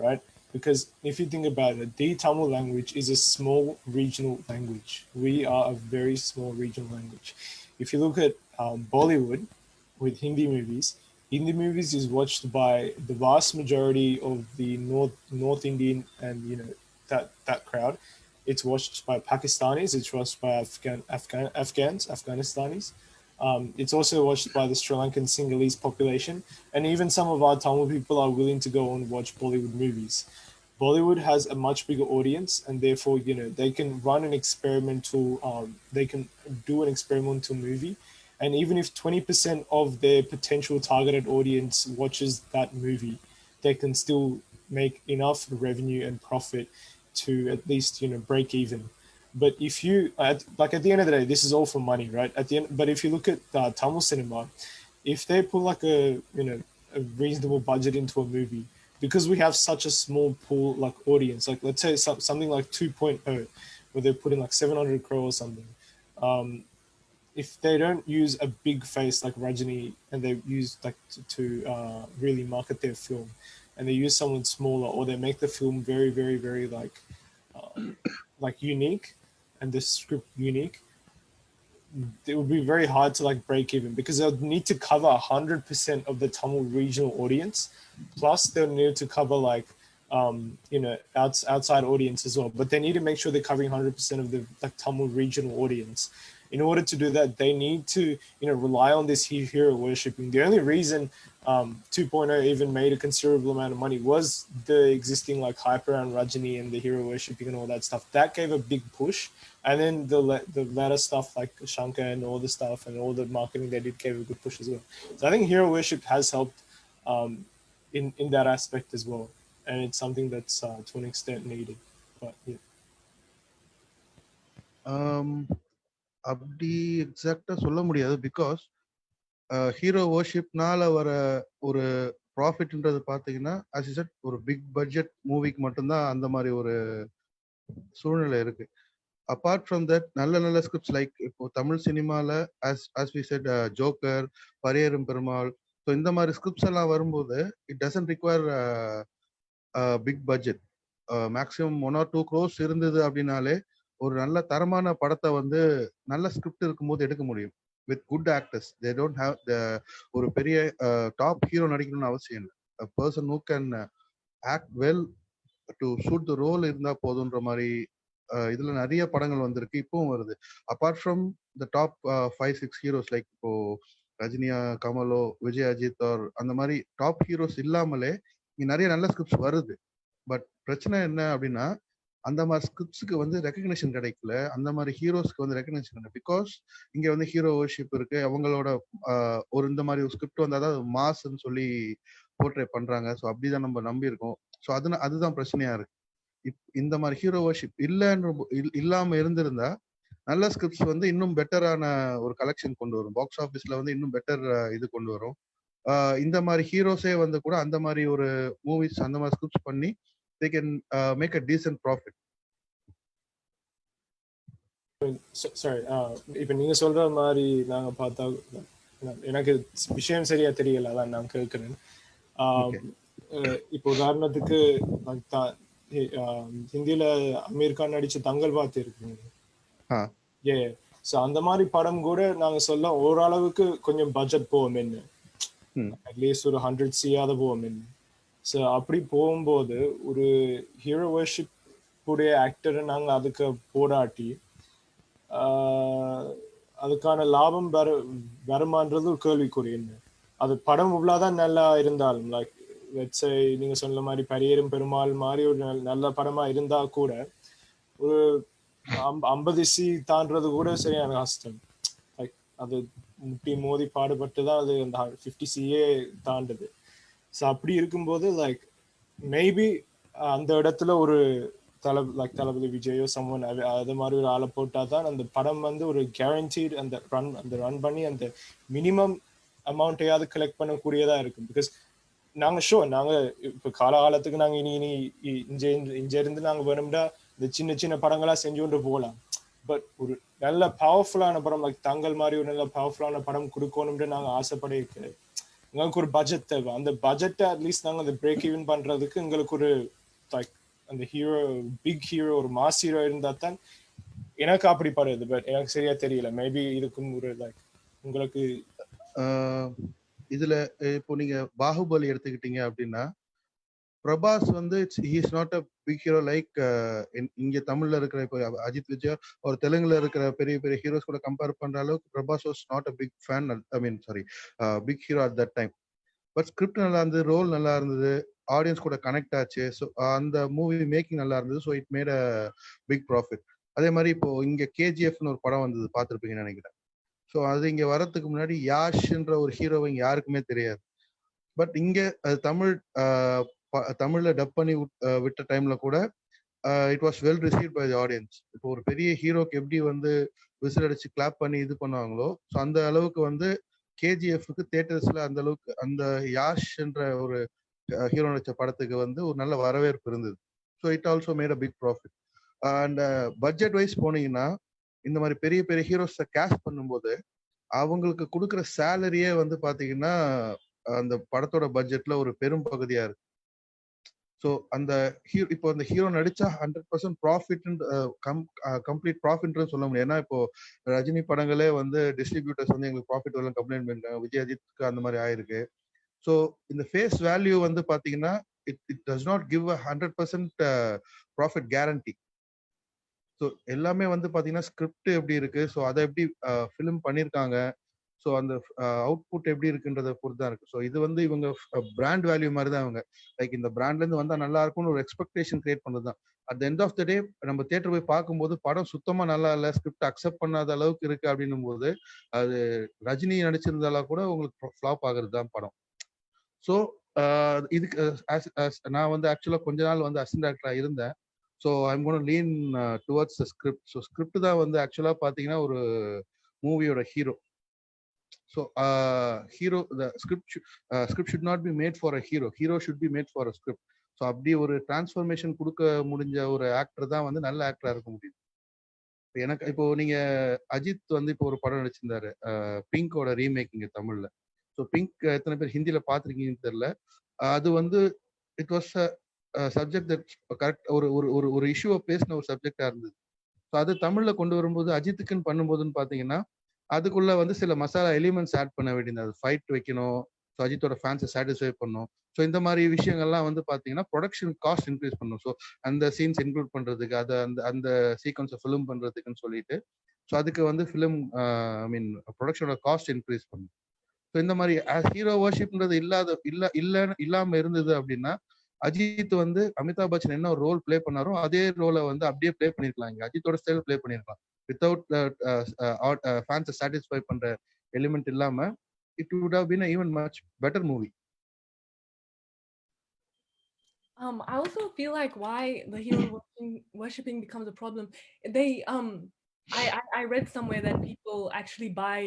right? Because if you think about it, the Tamil language is a small regional language. We are a very small regional language. If you look at Bollywood with Hindi movies is watched by the vast majority of the North Indian and that crowd. It's watched by Pakistanis. It's watched by Afghanistanis. It's also watched by the Sri Lankan Sinhalese population, and even some of our Tamil people are willing to go and watch Bollywood movies. Bollywood has a much bigger audience, and therefore, they can run an experimental. They can do an experimental movie, and even if 20% of their potential targeted audience watches that movie, they can still make enough revenue and profit to at least break even. But if you at the end of the day, this is all for money, right? At the end, but if you look at Tamil cinema, if they put like a reasonable budget into a movie, because we have such a small pool like audience, like let's say something like 2.0, where they put in like 700 crore or something. If they don't use a big face like Rajini, and they use like to really market their film, and they use someone smaller, or they make the film very, very, very like unique, and the script unique, it would be very hard to like break even, because they'll need to cover 100% of the Tamil regional audience, plus they'll need to cover like outside audience as well. But they need to make sure they're covering 100% of the Tamil regional audience. In order to do that, they need to rely on this hero worshipping. The only reason 2.0 even made a considerable amount of money was the existing hype around Rajini and the hero worshipping and all that stuff. That gave a big push. And then the latter stuff like Shankar and all the stuff and all the marketing they did gave a good push as well. So I think hero worship has helped in that aspect as well. And it's something that's to an extent needed. But yeah. அப்படி எக்ஸாக்டா சொல்ல முடியாது. Because hero வர்ஷிப்னால வர ஒரு ப்ராஃபிட்ன்றது பாத்தீங்கன்னா as you said ஒரு big budget மூவிக்கு மட்டும்தான் அந்த மாதிரி ஒரு சூழ்நிலை இருக்கு. அப்பார்ட் ஃப்ரம் தட் நல்ல ஸ்கிரிப்ட்ஸ் லைக் இப்போ தமிழ் சினிமால as we said Joker, Pariyerum Perumal, so இந்த மாதிரி ஸ்கிரிப்ட்ஸ் எல்லாம் வரும்போது it doesn't require big budget. Maximum 1 or 2 crores இருந்தது அப்படின்னாலே ஒரு நல்ல தரமான படத்தை வந்து நல்ல ஸ்கிரிப்ட் இருக்கும்போது எடுக்க முடியும். With good actors. They don't have ஒரு பெரிய டாப் ஹீரோ நடிக்கணும்னு அவசியம் இல்லை. Person who can act well to shoot the role இருந்தா போதுன்ற மாதிரி இதுல நிறைய படங்கள் வந்திருக்கு, இப்பவும் வருது. Apart from the top 5-6 heroes like இப்போ ரஜினியா, கமலோ, விஜய், அஜித் ஆர் அந்த மாதிரி டாப் ஹீரோஸ் இல்லாமலே இங்க நிறைய நல்ல ஸ்கிரிப்ட்ஸ் வருது. பட் பிரச்சனை என்ன அப்படின்னா அந்த மாதிரி ஸ்கிரிப்ட்ஸுக்கு வந்து ரெகக்னிஷன் கிடைக்கல, அந்த மாதிரி ஹீரோஸ்க்கு வந்து ரெகக்னிஷன் கிடைக்கல. பிகாஸ் இங்க வந்து ஹீரோ வர்ஷிப் இருக்கு, அவங்களோட ஒரு இந்த மாதிரி ஒரு ஸ்கிரிப்ட் வந்தாதான் மாஸ்ன்னு சொல்லி போர்ட்ரே பண்றாங்க. ஸோ அப்படிதான் நம்ம நம்பி இருக்கோம். ஸோ அதுதான் பிரச்சனையா இருக்கு. இந்த மாதிரி ஹீரோ வர்ஷிப் இல்லாம இருந்திருந்தா நல்ல ஸ்கிரிப்ட்ஸ் வந்து இன்னும் பெட்டரான ஒரு கலெக்ஷன் கொண்டு வரும், பாக்ஸ் ஆஃபீஸ்ல வந்து இன்னும் பெட்டர் இது கொண்டு வரும். இந்த மாதிரி ஹீரோஸே வந்து கூட அந்த மாதிரி ஒரு மூவிஸ் அந்த மாதிரி ஸ்கிரிப்ட்ஸ் பண்ணி they can make a decent profit. Sorry, இப்போ நீங்க சொல்ற மாதிரி நாங்க பார்த்தா எனக்கு விஷயம் சரியா தெரியல, அதான் நான் கேட்கிறேன். இப்போ உதாரணத்துக்கு ஹிந்தியில அமீர் கான் நடிச்ச தங்கல் பாத் இருக்குங்க. ஸோ அந்த மாதிரி படம் கூட நாங்க சொல்ல ஓரளவுக்கு கொஞ்சம் பட்ஜெட் போவோம் என்ன, அட்லீஸ்ட் ஒரு 100 CR போவோம் என்ன. ஸோ அப்படி போகும்போது ஒரு ஹீரோ வர்ஷிப் உடைய ஆக்டரை நாங்கள் அதுக்கு போராட்டி அதுக்கான லாபம் வருமானது ஒரு கேள்விக்குறி. என்ன அது படம் இவ்வளோதான் நல்லா இருந்தாலும் லைக் வெட்ஸை நீங்க சொன்ன மாதிரி பரியரும் பெருமாள் மாதிரி ஒரு நல்ல படமா இருந்தா கூட ஒரு 50C தாண்டது கூட சரியான கஷ்டம். லைக் அது முட்டி மோதி பாடுபட்டு தான் அது அந்த 50Cயே தாண்டுது. ஸோ அப்படி இருக்கும்போது லைக் மேபி அந்த இடத்துல ஒரு தளபதி விஜயோ சம்மன் அது மாதிரி ஒரு ஆளை போட்டால் தான் அந்த படம் வந்து ஒரு கேரண்டீட் அந்த ரன் பண்ணி அந்த மினிமம் அமௌண்ட்டையாவது கலெக்ட் பண்ணக்கூடியதாக இருக்கும். பிகாஸ் நாங்கள் இப்போ காலகாலத்துக்கு நாங்கள் இனி இருந்து நாங்கள் வேணும்னா இந்த சின்ன படங்களாக செஞ்சு கொண்டு போகலாம். பட் ஒரு நல்ல பவர்ஃபுல்லான படம் லைக் தங்கல் மாதிரி ஒரு நல்ல பவர்ஃபுல்லான படம் கொடுக்கணும்னு நாங்கள் ஆசைப்பட இருக்கிறது. எங்களுக்கு ஒரு பட்ஜெட் தேவை. அந்த பட்ஜெட்டை அட்லீஸ்ட் நாங்கள் அந்த பிரேக் ஈவன் பண்றதுக்கு எங்களுக்கு ஒரு லைக் அந்த ஹீரோ பிக் ஹீரோ ஒரு மாஸ் ஹீரோ இருந்தா தான் எனக்கு அப்படி படுது. பட் எனக்கு சரியா தெரியல, மேபி இதுக்கும் ஒரு லைக் உங்களுக்கு இதுல இப்போ நீங்க பாகுபலி எடுத்துக்கிட்டீங்க அப்படின்னா பிரபாஸ் வந்து he is not a big hero like இங்க தமிழ்ல இருக்கிற இப்போ அஜித், விஜய் ஒரு தெலுங்குல இருக்கிற பெரிய ஹீரோஸ் கூட கம்பேர் பண்ற அளவுக்கு Prabhas was not a big fan, I mean sorry big hero at that time. But script நல்லா இருந்தது, ரோல் நல்லா இருந்தது, ஆடியன்ஸ் கூட கனெக்ட் ஆச்சு. ஸோ அந்த மூவி மேக்கிங் நல்லா இருந்தது. So it made a big profit. அதே மாதிரி இப்போ இங்க கேஜிஎஃப்னு ஒரு படம் வந்தது, பார்த்துருப்பீங்கன்னு நினைக்கிறேன். ஸோ அது இங்க வரதுக்கு முன்னாடி யாஷ்ன்ற ஒரு ஹீரோவை இங்க யாருக்குமே தெரியாது. பட் இங்க அது தமிழ்ல டப் பண்ணி விட்ட டைம்ல கூட it was well receive by the audience. இப்போ ஒரு பெரிய ஹீரோக்கு எப்படி வந்து விசில் அடிச்சு கிளாப் பண்ணி இது பண்ணுவாங்களோ, ஸோ அந்த அளவுக்கு வந்து கேஜிஎஃப்க்கு தியேட்டர்ஸ்ல அந்த அளவுக்கு அந்த யாஷ் என்ற ஒரு ஹீரோ நடிச்ச படத்துக்கு வந்து ஒரு நல்ல வரவேற்பு இருந்தது. So it also made a big profit. And budget wise போனீங்கன்னா இந்த மாதிரி பெரிய ஹீரோஸை கேஸ்ட் பண்ணும்போது அவங்களுக்கு கொடுக்குற சேலரியே வந்து பாத்தீங்கன்னா அந்த படத்தோட பட்ஜெட்ல ஒரு பெரும் பகுதியா இருக்கு. ஸோ அந்த இப்போ அந்த ஹீரோ நடிச்சா 100% ப்ராஃபிட் கம்ப்ளீட் ப்ராஃபிட்னு சொல்ல முடியும். ஏன்னா இப்போ ரஜினி படங்களே வந்து டிஸ்ட்ரிபியூட்டர்ஸ் வந்து எங்களுக்கு ப்ராஃபிட் வரலாம் கம்ப்ளைண்ட் பண்ணிட்டாங்க, விஜய் அஜித்துக்கு அந்த மாதிரி ஆயிருக்கு. ஸோ இந்த ஃபேஸ் வேல்யூ வந்து பாத்தீங்கன்னா it does not give a 100% profit guarantee. So எல்லாமே வந்து பார்த்தீங்கன்னா ஸ்கிரிப்ட் எப்படி இருக்கு, ஸோ அதை எப்படி ஃபிலிம் பண்ணியிருக்காங்க, ஸோ அந்த அவுட்புட் எப்படி இருக்குன்றதை பொறுத்து தான் இருக்கு. ஸோ இது வந்து இவங்க பிராண்ட் வேல்யூ மாதிரி தான் அவங்க லைக் இந்த பிராண்ட்லேருந்து வந்தால் நல்லா இருக்கும்னு ஒரு எக்ஸ்பெக்டேஷன் கிரியேட் பண்ணது தான். At the end of the day நம்ம தியேட்டர் போய் பார்க்கும்போது படம் சுத்தமா நல்லா இல்லை, ஸ்கிரிப்ட் அக்செப்ட் பண்ணாத அளவுக்கு இருக்கு அப்படின்னும் போது அது ரஜினி நடிச்சிருந்தாலும் கூட உங்களுக்கு ஃப்ளாப் ஆகுறது தான் படம். ஸோ இதுக்கு நான் வந்து ஆக்சுவலாக கொஞ்ச நாள் வந்து அசிஸ்டன்ட் டைரக்டராக இருந்தேன். So I'm gonna lean towards the script. So script தான் வந்து ஆக்சுவலாக பார்த்தீங்கன்னா ஒரு மூவியோட hero. So hero the script should not be made for a hero should be made for a script. So அப்படி ஒரு டிரான்ஸ்ஃபர்மேஷன் கொடுக்க முடிஞ்ச ஒரு ஆக்டர் தான் வந்து நல்ல ஆக்டரா இருக்க முடியும். எனக்கு இப்போ நீங்க அஜித் வந்து இப்போ ஒரு படம் நடிச்சிருந்தாரு பிங்கோட ரீமேக்கிங் தமிழ்ல. ஸோ பிங்க் எத்தனை பேர் ஹிந்தியில பார்த்துருக்கீங்கன்னு தெரியல. அது வந்து it was subject that correct ஒரு ஒரு ஒரு இஷ்யூவை பேசின ஒரு சப்ஜெக்டா இருந்தது. ஸோ அது தமிழ்ல கொண்டு வரும்போது அஜித்துக்குன்னு பண்ணும்போதுன்னு பார்த்தீங்கன்னா அதுக்குள்ள வந்து சில மசாலா எலிமெண்ட்ஸ் ஆட் பண்ண வேண்டியது, ஃபைட் வைக்கணும், ஸோ அஜித்தோட ஃபேன்ஸை சாட்டிஸ்ஃபை பண்ணணும். ஸோ இந்த மாதிரி விஷயங்கள்லாம் வந்து பார்த்தீங்கன்னா ப்ரொடக்ஷன் காஸ்ட் இன்க்ரீஸ் பண்ணணும். ஸோ அந்த சீன்ஸ் இன்க்ளூட் பண்றதுக்கு அதை அந்த அந்த சீக்வன்ஸை ஃபிலிம் பண்றதுக்குன்னு சொல்லிட்டு ஸோ அதுக்கு வந்து ஃபிலிம் ஐ மீன் ப்ரொடக்ஷனோட காஸ்ட் இன்க்ரீஸ் பண்ணணும். ஸோ இந்த மாதிரி ஹீரோ வர்ஷிப்ன்றது இல்லாம இருந்தது அப்படின்னா அஜித் வந்து அமிதாப் பச்சன் என்ன ஒரு ரோல் பிளே பண்ணாரோ அதே ரோலை வந்து அப்படியே பிளே பண்ணிருக்கலாம், இங்க அஜித்தோட ஸ்டைல் பிளே பண்ணிருக்கலாம் வித்தவுட் ஃபேன்ஸை சாட்டிஸ்ஃபை பண்ற எலிமெண்ட் இல்லாம. It would have been even much better movie. I also feel like why the hero worshipping becomes a problem. They I read somewhere that people actually buy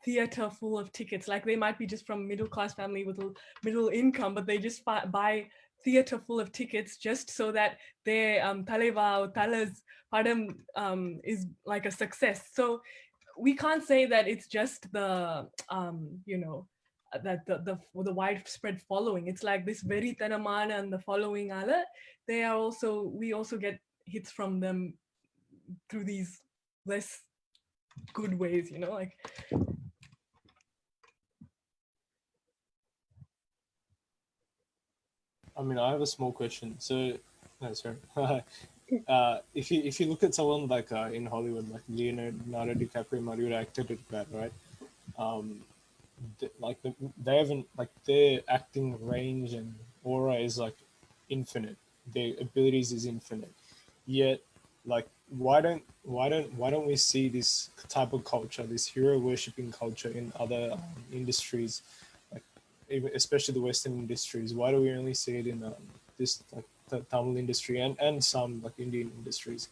theater full of tickets. Like they might be just from middle class family with a middle income, but they just buy theater full of tickets just so that their Taleva or Tala's padam is like a success. So we can't say that it's just the you know that the widespread following. It's like this very tanamana and the following ala, they are also, we also get hits from them through these less good ways, you know, like I mean, I have a small question. So, no, sorry. If you look at someone like in Hollywood, like Leonardo DiCaprio, Mario acted it bad, right? They haven't, like, their acting range and aura is like infinite. Their abilities is infinite. Yet, like, why don't we see this type of culture, this hero worshipping culture in other industries? Especially the Western industries. Why do we only see it in this like the Tamil industry and some like Indian industries?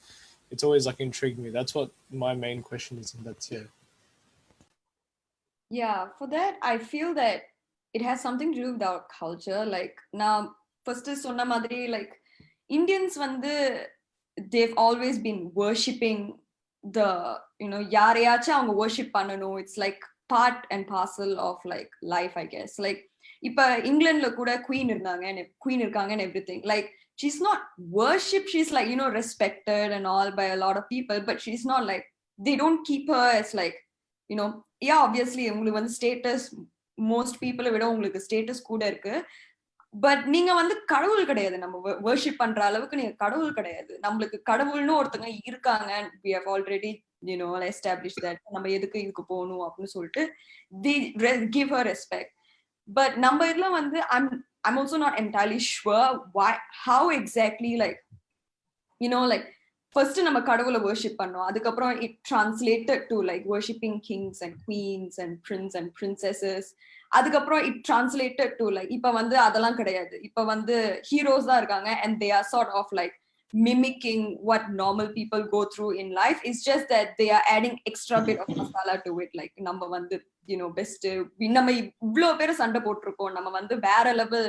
It's always like intrigued me. That's what my main question is, and that's it. Yeah, for that I feel that it has something to do with our culture. Like now, first sonna madri, like Indians vandu they've always been worshipping the, you know, yareyacha avanga worship panano. It's like part and parcel of like life, I guess. Like இப்ப இங்கிலாந்துல கூட queen இருக்காங்க and everything. Like she's not worship, she's like, you know, respected and all by a lot of people, but she's not like, they don't keep her as like, you know, yeah, obviously உங்களுக்கு வந்து status most பீப்புளை விட உங்களுக்கு status கூட இருக்கு. But நீங்க வந்து கடவுள் கிடையாது, நம்ம வர்ஷிப் பண்ற அளவுக்கு நீங்க கடவுள் கிடையாது. நம்மளுக்கு கடவுள்னு ஒருத்தங்க இருக்காங்க, we have already, you know, established that. நம்ம எதுக்கு இதுக்கு போகணும் அப்படின்னு சொல்லிட்டு they give her respect. But நம்ம இதுல வந்து I'm also not entirely sure why, how exactly, like, you know, like first நம்ம கடவுளை worship பண்ணோம், அதுக்கப்புறம் it translated to like worshipping kings and queens and prince and princesses. அதுக்கப்புறம் it translated to like இப்ப வந்து அதெல்லாம் கிடையாது, இப்ப வந்து heroes தான் இருக்காங்க and they are sort of like mimicking what normal people go through in life. It's just that they are adding extra bit of masala to it. Like நம்ம வந்து, you know, best நம்ம இவ்ளோ பேர் சண்டை போட்டிருக்கோம், நம்ம வந்து வேற லெவல்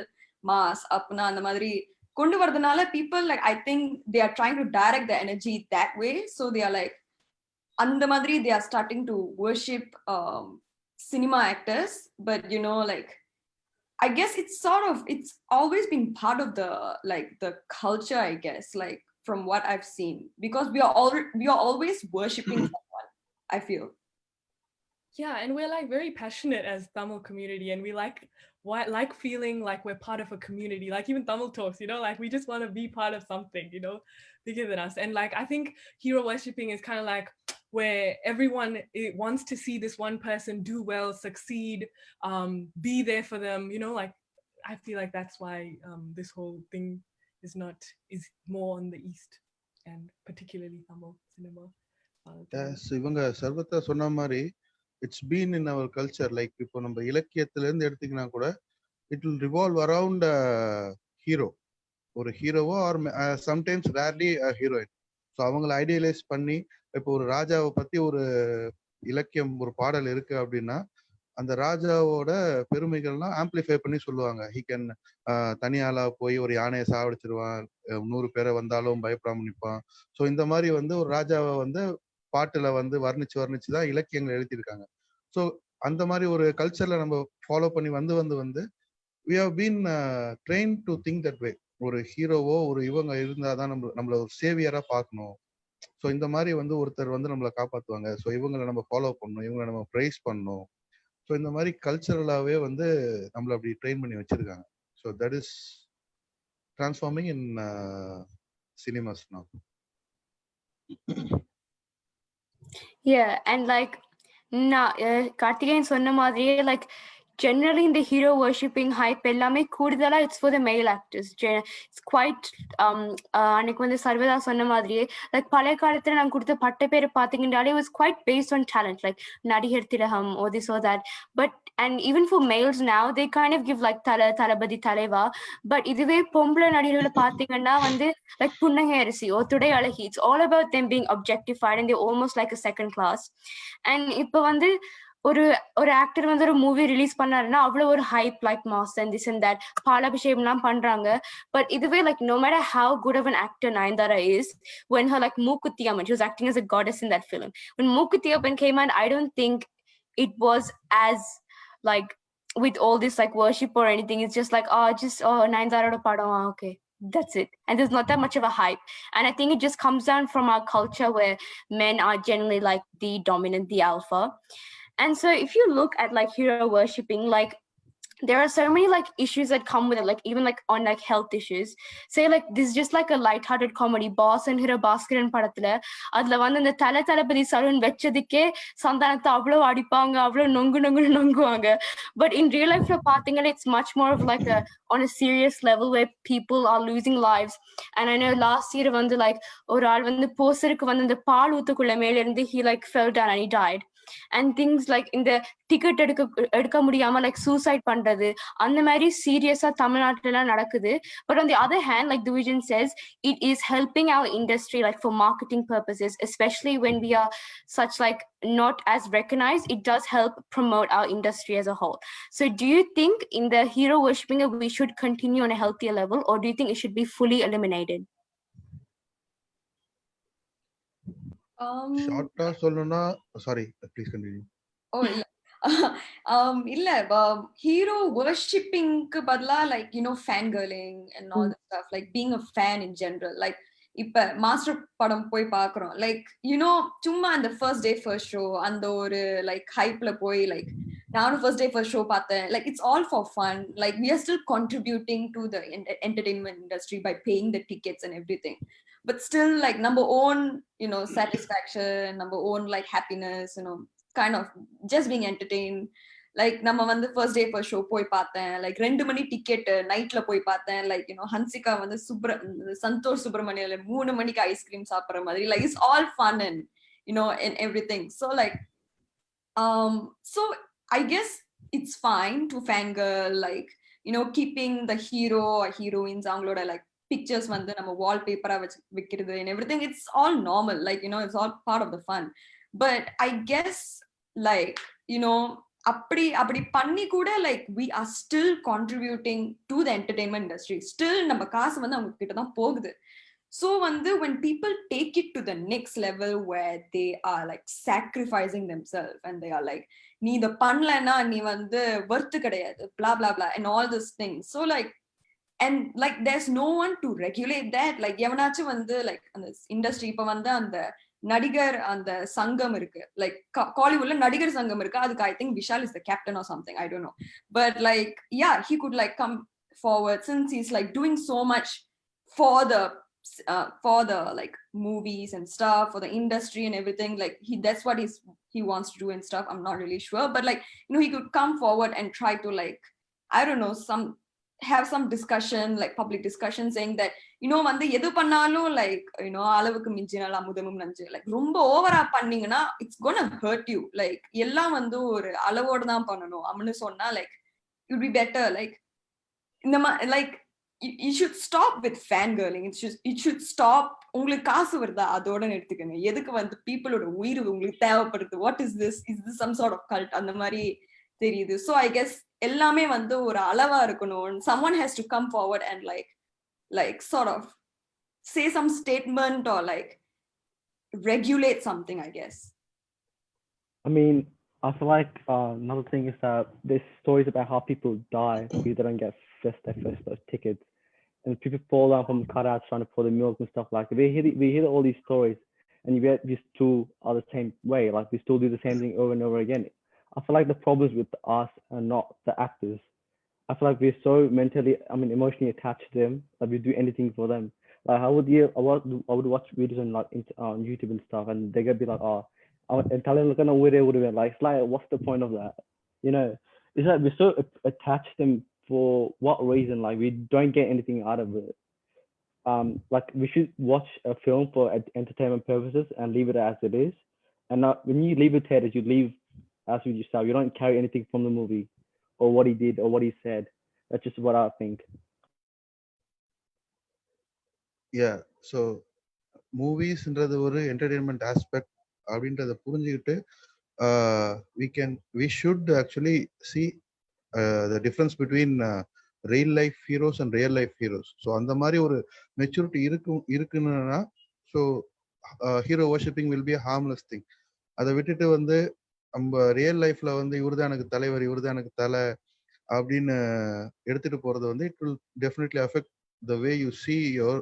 மாஸ் அப்படின்னா அந்த மாதிரி கொண்டு வரதுனால people, like, I think they are trying to direct the energy that way. So they are like அந்த மாதிரி they are starting to worship cinema actors. But you know, like I guess it's sort of, it's always been part of the like the culture, I guess, like from what I've seen, because we are always worshipping someone, I feel. Yeah, and we're like very passionate as Tamil community, and we like feeling like we're part of a community. Like even Tamil talks, like we just want to be part of something, bigger than us. And like I think hero worshipping is kind of like where everyone wants to see this one person do well, succeed, be there for them. Like I feel like that's why this whole thing is more on the East, and particularly Tamil cinema. Yes, இவங்க சர்வத்தா சொன்ன மாதிரி it's been in our culture. Like இப்போ நம்ம இலக்கியத்துல இருந்து எடுத்தீங்கன்னா கூட it will revolve around hero, ஒரு ஹீரோவோ or sometimes rarely heroine. So அவங்களை ஐடியலைஸ் பண்ணி இப்போ ஒரு ராஜாவை பத்தி ஒரு இலக்கியம் ஒரு பாடல் இருக்கு அப்படின்னா அந்த ராஜாவோட பெருமைகள்லாம் ஆம்பிளிஃபை பண்ணி சொல்லுவாங்க. ஹி கேன் தனியாளா போய் ஒரு யானையை சாவடிச்சிருவான், 100 பேரை வந்தாலும் பயப்படாம நிற்பான். ஸோ இந்த மாதிரி வந்து ஒரு ராஜாவை வந்து பாட்டுல வந்து வர்ணிச்சு தான் இலக்கியங்கள் எழுதியிருக்காங்க. ஸோ அந்த மாதிரி ஒரு கல்ச்சர்ல நம்ம ஃபாலோ பண்ணி வந்து we have been trained to think that way. ஒரு ஹீரோவோ ஒரு இவங்க இருந்தாதான் நம்மள ஒரு சேவியரா பார்க்கணும். ஸோ இந்த மாதிரி வந்து ஒருத்தர் வந்து நம்மளை காப்பாற்றுவாங்க. ஸோ இவங்களை நம்ம ஃபாலோ பண்ணணும், இவங்களை நம்ம ப்ரைஸ் பண்ணணும். ஸோ இந்த மாதிரி கல்ச்சரலாவே வந்து நம்மள அப்படி ட்ரெயின் பண்ணி வச்சிருக்காங்க. So that is transforming in cinemas now. Yeah, and like Karthikeyan சொன்ன மாதிரியே like generally in the hero worshipping hype எல்லாமே கூடுதலா it's for the male actors. It's quite அன்னைக்கு வந்து சர்வதா சொன்ன மாதிரியே like பழைய காலத்துல நான் கொடுத்த பட்ட பேர் பாத்தீங்கன்னாலே was quite based on talent, like நடிகர் திலகம் or this or that. But and even for males now they kind of give like தளபதி தலைவா. But இதுவே பொம்பளை நடிகர்களை பாத்தீங்கன்னா வந்து like புன்னகை அரிசி or துடை அழகி, it's all about them being objectified and they're almost like a second class. And இப்ப வந்து ஒரு ஆக்டர் வந்து ஒரு மூவி ரிலீஸ் பண்ணாருன்னா அவ்வளவு ஒரு hype, like mass and this and that பாலாபிஷேகம்லாம் பண்றாங்க. பட் இதுவே like no matter how good of an actor Nayanthara is, when her like Mookuthi Amman, she was acting as a goddess in that film. When Mookuthi Amman came out, I don't think it was as like with all this like worship or anything. It's just like Nayanthara oda padam, okay, that's it. And there's not that much of a hype. And I think it just comes down from our culture where men are generally like the dominant, the alpha. And so if you look at like hero worshipping, like there are so many like issues that come with it, like even like on like health issues. Say like this is just like a light-hearted comedy, boss and hero Bhaskaran படத்துல அதுல வந்து அந்த தளபதி salon வெச்சதுக்கே சந்தானத்தை அவ்வளவு அடிப்பாங்க, அவ்வளவு நொங்குவாங்க. But in real life பாத்தீங்கன்னா it's much more of like on a serious level where people are losing lives. And I know last year வந்து like ஒரு ஆள் வந்து போஸ்டருக்கு வந்து அந்த பால் ஊத்துக்குள்ள மேல இருந்து he like fell down and he died. And things like in the ticket எடுக்க முடியாம like suicide பண்றது, அந்த மாதிரி சீரியஸா தமிழ்நாட்டுல நடக்குது. But on the other hand, like Thuvijan says, it is helping our industry like for marketing purposes, especially when we are such like not as recognized. It does help promote our industry as a whole. So do you think in the hero worshipping we should continue on a healthier level, or do you think it should be fully eliminated? ஷார்ட்டா சொல்லணும்னா sorry please continue. ஓ இல்ல இல்ல hero வர்ஷிப்பிங்க்கு பதிலா like fan curling and all this stuff, like being a fan in general. Like இப்ப master படம் போய் பாக்குறோம், like சும்மா அந்த ஃபர்ஸ்ட் டே ஃபர்ஸ்ட் ஷோ அந்த ஒரு லைக் ஹைப்ல போய் லைக் நானும் ஃபர்ஸ்ட் டே ஃபர்ஸ்ட் ஷோ பார்த்தேன். Like it's all for fun. Like we are still contributing to the entertainment industry by paying the tickets and everything. But still like number own satisfaction, number own like happiness, kind of just being entertained. Like நம்ம வந்து first day first show போய் பார்த்தேன், like 2 மணி ticket நைட்ல போய் பார்த்தேன். Like Hansika வந்து சந்தோஷ் சுப்ரமணியில 3 மணிக்கு ice cream சாப்பிடுற மாதிரி. Like it's all fun and and everything. So like so I guess it's fine to fangirl, like keeping the hero or heroines அவங்களோட like pictures வந்து நம்ம wallpaper வைக்கிறது and everything. It's all normal, like it's all part of the fun. But I guess like அப்படி பண்ணி கூட like we are still contributing to the entertainment industry. Still நம்ம காசு வந்து அவங்க கிட்ட தான் போகுது. So when people take it to the next level where they are like sacrificing themselves and they are like நீ இத பண்ணலனா நீ வந்து worth கிடையாது, blah blah blah and all these things. So like and like there's no one to regulate that. Like எவனாச்சும் வந்து like அந்த industry இப்ப வந்து அந்த நடிகர் அந்த சங்கம் இருக்கு, லைக் காலிவுட்ல நடிகர் சங்கம் இருக்கு, அதுக்கு I think Vishal is the captain or something, I don't know. But like yeah, he could like come forward since he's like doing so much for the like movies and stuff, for the industry and everything. Like that's what he wants to do and stuff. I'm not really sure, but like, you know, he could come forward and try to like, I don't know, have some discussion, like public discussion, saying that, you know, வந்து எது பண்ணாலும் like, you know, அளவுக்கு மிஞ்சினால் அமுதமும் நஞ்சு, like ரொம்ப ஓவரா பண்ணீங்கன்னா it's gonna hurt you. like எல்லாம் வந்து ஒரு அளவோட தான் பண்ணணும் அப்படின்னு சொன்னா like it would be better. like இந்த like you should stop with fangirling. it should stop. உங்களுக்கு காசு வருதா அதோட நிறுத்திக்கங்க. எதுக்கு வந்து பீப்புளோட உயிர் உங்களுக்கு தேவைப்படுது? What is this some sort of cult அந்த மாதிரி தெரியுது. so I guess எல்லாமே வந்து ஒரு அளவா இருக்கணும். someone has to come forward and like sort of say some statement or like regulate something, I guess. I mean, I feel like another thing is that there's stories about how people die because they don't get their first tickets, and people fall down from cutouts trying to pour the milk and stuff like that. We hear all these stories, and yet we still are the same way. Like we still do the same thing over and over again. I feel like the problems with us are not the actors. I feel like we're so emotionally attached to them that we do anything for them. Like I would watch videos on YouTube and stuff, and they're gonna be like, oh, and tell them look at where they would have been. Like it's like, what's the point of that? You know, it's like we're so attached to them for what reason? Like we don't get anything out of it. Like we should watch a film for entertainment purposes and leave it as it is. And not, when you leave it theaters, you leave as with yourself. You don't carry anything from the movie or what he did or what he said. That's just what I think. Yeah, so மூவிஸ்ன்றது ஒரு entertainment aspect அப்படின்றத புரிஞ்சுக்கிட்டு we should actually see the difference between real life heroes and real life heroes. So அந்த மாதிரி ஒரு maturity இருக்குன்னா so hero worshipping will be a harmless thing. அதை விட்டுட்டு வந்து நம்ம ரியல் லைஃப்ல வந்து இவருதான் எனக்கு தலைவர், இவருதான் எனக்கு தலை அப்படின்னு எடுத்துட்டு போறது வந்து it will definitely affect the way you see your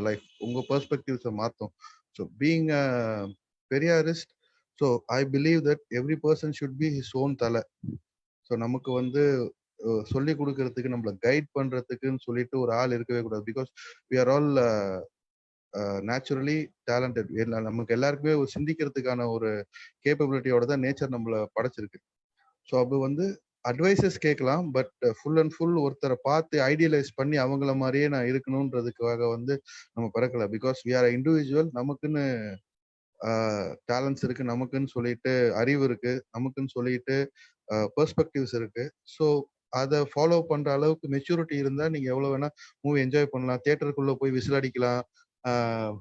life. உங்க பெர்ஸ்பெக்டிவ்ஸை மாற்றும். So being a Periyarist, so I believe that every person should be his own தலை. ஸோ நமக்கு வந்து சொல்லி கொடுக்கறதுக்கு, நம்மளை கைட் பண்றதுக்குன்னு சொல்லிட்டு ஒரு ஆள் இருக்கவே கூடாது. Because we are all naturally talented. நமக்கு எல்லாருக்குமே ஒரு சிந்திக்கிறதுக்கான ஒரு கேப்பபிலிட்டியோட தான் நேச்சர் நம்மளை படைச்சிருக்கு. ஸோ அப்போ வந்து அட்வைசஸ் கேட்கலாம், பட் ஃபுல் அண்ட் ஃபுல் ஒருத்தரை பார்த்து ஐடியலைஸ் பண்ணி அவங்கள மாதிரியே நான் இருக்கணும்ன்றதுக்காக வந்து நம்ம பிறக்கல. Because we are individual. நமக்குன்னு டேலண்ட்ஸ் இருக்கு, நமக்குன்னு சொல்லிட்டு அறிவு இருக்கு, நமக்குன்னு சொல்லிட்டு பெர்ஸ்பெக்டிவ்ஸ் இருக்கு. ஸோ அதை ஃபாலோ பண்ற அளவுக்கு மெச்சூரிட்டி இருந்தா நீங்க எவ்வளவு வேணா மூவி என்ஜாய் பண்ணலாம், தியேட்டருக்குள்ள போய் விசில் அடிக்கலாம்,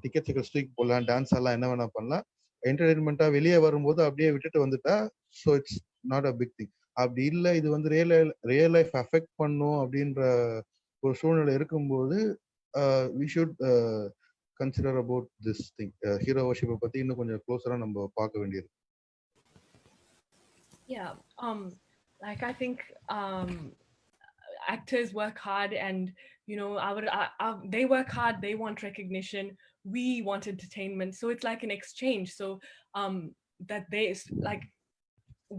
டிக்கெட்ஸுக்கு ஸ்ட்ரீக் போடலாம், டான்ஸ் எல்லாம் என்ன வேணா பண்ணலாம். என்டர்டைன்மெண்ட்டா வெளியே வரும்போது அப்படியே விட்டுட்டு வந்துட்டா so it's not a big thing. அப்படி இல்லை, இது வந்து ரியல் லைஃப் அஃபெக்ட் பண்ணும் அப்படின்ற ஒரு சூழ்நிலை இருக்கும்போது we should consider about this thing. Hero வர்ஷிப்பை பத்தி இன்னும் கொஞ்சம் க்ளோஸரா நம்ம பார்க்க வேண்டியது. Yeah, like I think actors work hard, and you know, they work hard, they want recognition, we want entertainment, so it's like an exchange. So that they like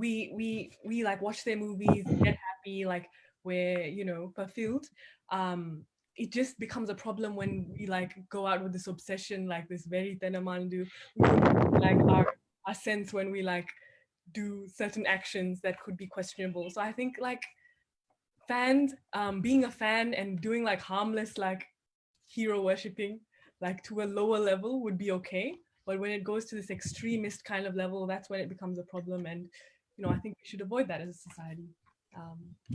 we like watch their movies, get happy, like we're, you know, fulfilled. It just becomes a problem when we like go out with this obsession, like this very tenamandu, like our sense when we like do certain actions that could be questionable. So I think like fans, being a fan and doing like harmless like hero worshipping like to a lower level would be okay, but when it goes to this extremist kind of level, that's when it becomes a problem. And you know, I think we should avoid that as a society.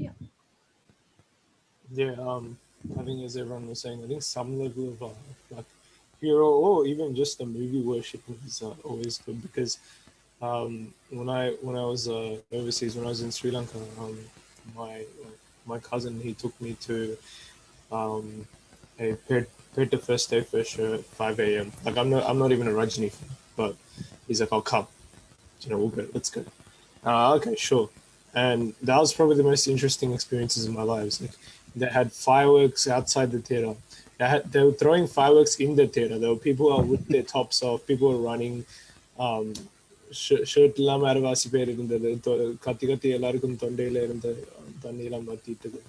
Yeah, I think as everyone was saying, I think some level of like hero or even just the movie worship is always good, because when I was overseas, when I was in Sri Lanka, my cousin, he took me to a paid to first day first show at 5 a.m. Like I'm not even a Rajini fan, but he's like, "I'll come, you know, we'll go, let's go." Okay, sure. And that was probably the most interesting experiences of my life. Like, they had fireworks outside the theater. They were throwing fireworks in the theater. There were people with their tops off. People were running. Shirt இல்லாமல் யாரும் வாசிப்பேர் இருந்தது. கத்தி கத்தி எல்லாருக்கும் தொண்டையில் இருந்த தண்ணியெல்லாம் மாற்றிட்டது.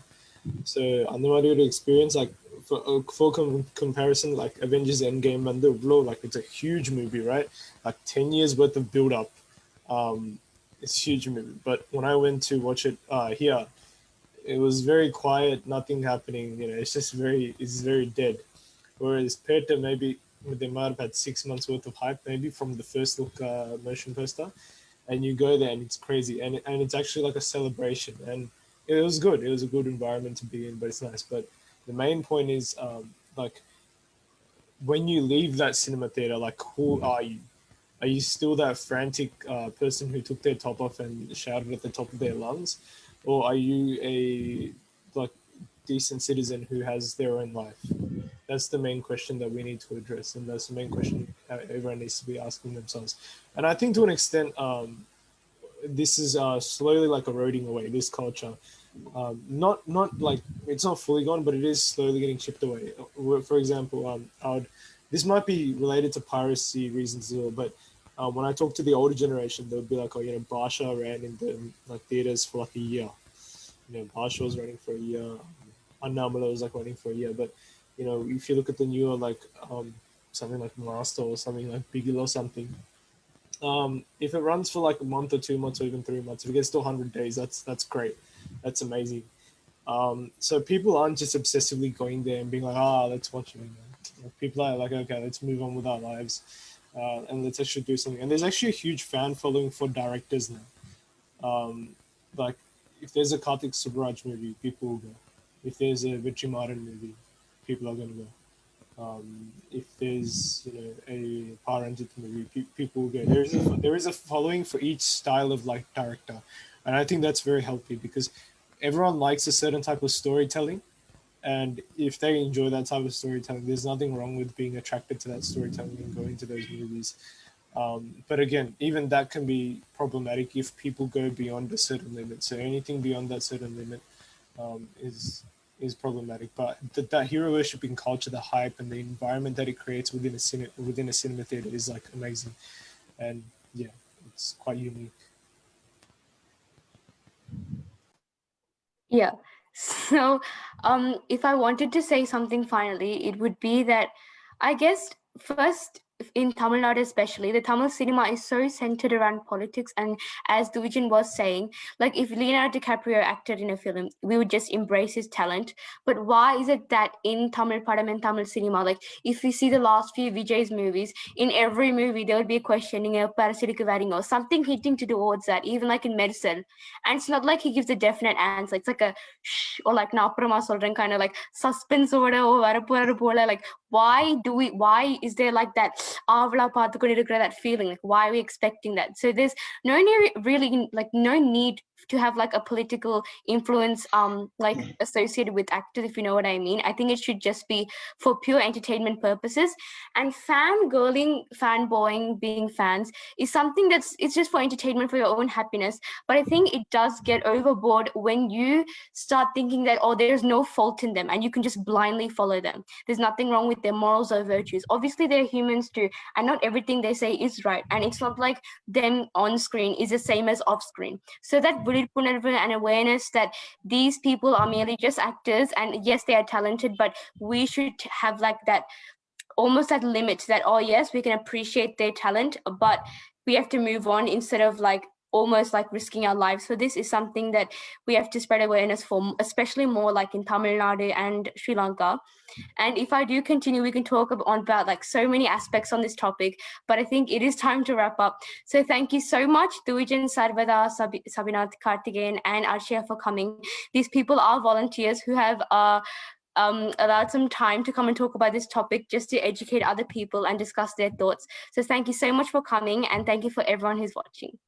So அந்த மாதிரி ஒரு experience like for comparison, like Avengers Endgame and the blow, like it's a huge movie, right? Like 10 years worth of build up. It's a huge movie. But when I went to watch it here, it was very quiet, nothing happening. You know, it's very dead. Whereas Peter, maybe they might have had 6 months worth of hype, maybe from the first look motion poster, and you go there and it's crazy, and it's actually like a celebration, and it was good. It was a good environment to be in, but it's nice. But the main point is, like, when you leave that cinema theater, like, who are you? Are you still that frantic person who took their top off and shouted at the top of their lungs, or are you a like decent citizen who has their own life? That's the main question that we need to address, and that's the main question everyone needs to be asking themselves. And I think to an extent, this is slowly like eroding away, this culture. Not like it's not fully gone, but it is slowly getting chipped away. For example, this might be related to piracy reasons as well, but when I talk to the older generation, they would be like, oh, you know, Basha ran in the like theaters for like a year. You know, Basha was running for a year. Annamala was like running for a year. But you know, if you look at the newer like something like Master or something like Bigil or something, if it runs for like a month or 2 months or even 3 months, if it gets to 100 days, that's great. That's amazing. So people aren't just obsessively going there and being like, let's watch it. People are like, okay, let's move on with our lives, and let's actually do something. And there's actually a huge fan following for directors now. Like, if there's a Karthik Subaraj movie, people will go. If there's a Vichy Martin movie, people are going to go. If there's, you know, a Paranjit movie, people will go. There is a following for each style of like director, and I think that's very healthy because everyone likes a certain type of storytelling, and if they enjoy that type of storytelling, there's nothing wrong with being attracted to that storytelling and going to those movies. But again, even that can be problematic if people go beyond a certain limit. So anything beyond that certain limit is problematic. But that hero worshipping culture, the hype and the environment that it creates within a cinema theater is like amazing, and yeah, it's quite unique. Yeah. So, if I wanted to say something finally, it would be that I guess first in Tamil Nadu especially, the Tamil cinema is so centered around politics, and as Thuvijan was saying, like if Leonardo DiCaprio acted in a film, we would just embrace his talent. But why is it that in Tamil Padam and Tamil cinema, like if we see the last few Vijay's movies, in every movie there would be a questioning, a parasitic wedding, or something hinting towards that, even like in medicine. And it's not like he gives a definite answer. It's like a shh, or like na aprama solren, kind of like suspense order or varaporu pola. Like why is there like that avla paathukondu irukra that feeling? Like why are we expecting that? So there's no really like no need to have like a political influence like associated with actors, if you know what I mean. I think it should just be for pure entertainment purposes. And fangirling, fanboying, being fans is something it's just for entertainment, for your own happiness. But I think it does get overboard when you start thinking that, oh, there's no fault in them and you can just blindly follow them. There's nothing wrong with their morals or virtues. Obviously they're humans too, and not everything they say is right, and it's not like them on screen is the same as off screen. So that and awareness that these people are merely just actors, and yes, they are talented, but we should have like that almost that limit that, oh yes, we can appreciate their talent, but we have to move on instead of like almost like risking our lives. So this is something that we have to spread awareness for, especially more like in Tamil Nadu and Sri Lanka. And if I do continue, we can talk about like so many aspects on this topic, but I think it is time to wrap up. So thank you so much, Thuvijan, Sarvatha, Sabinath, Karthikeyan, and Adshaya for coming. These people are volunteers who have allowed some time to come and talk about this topic just to educate other people and discuss their thoughts. So thank you so much for coming, and thank you for everyone who's watching.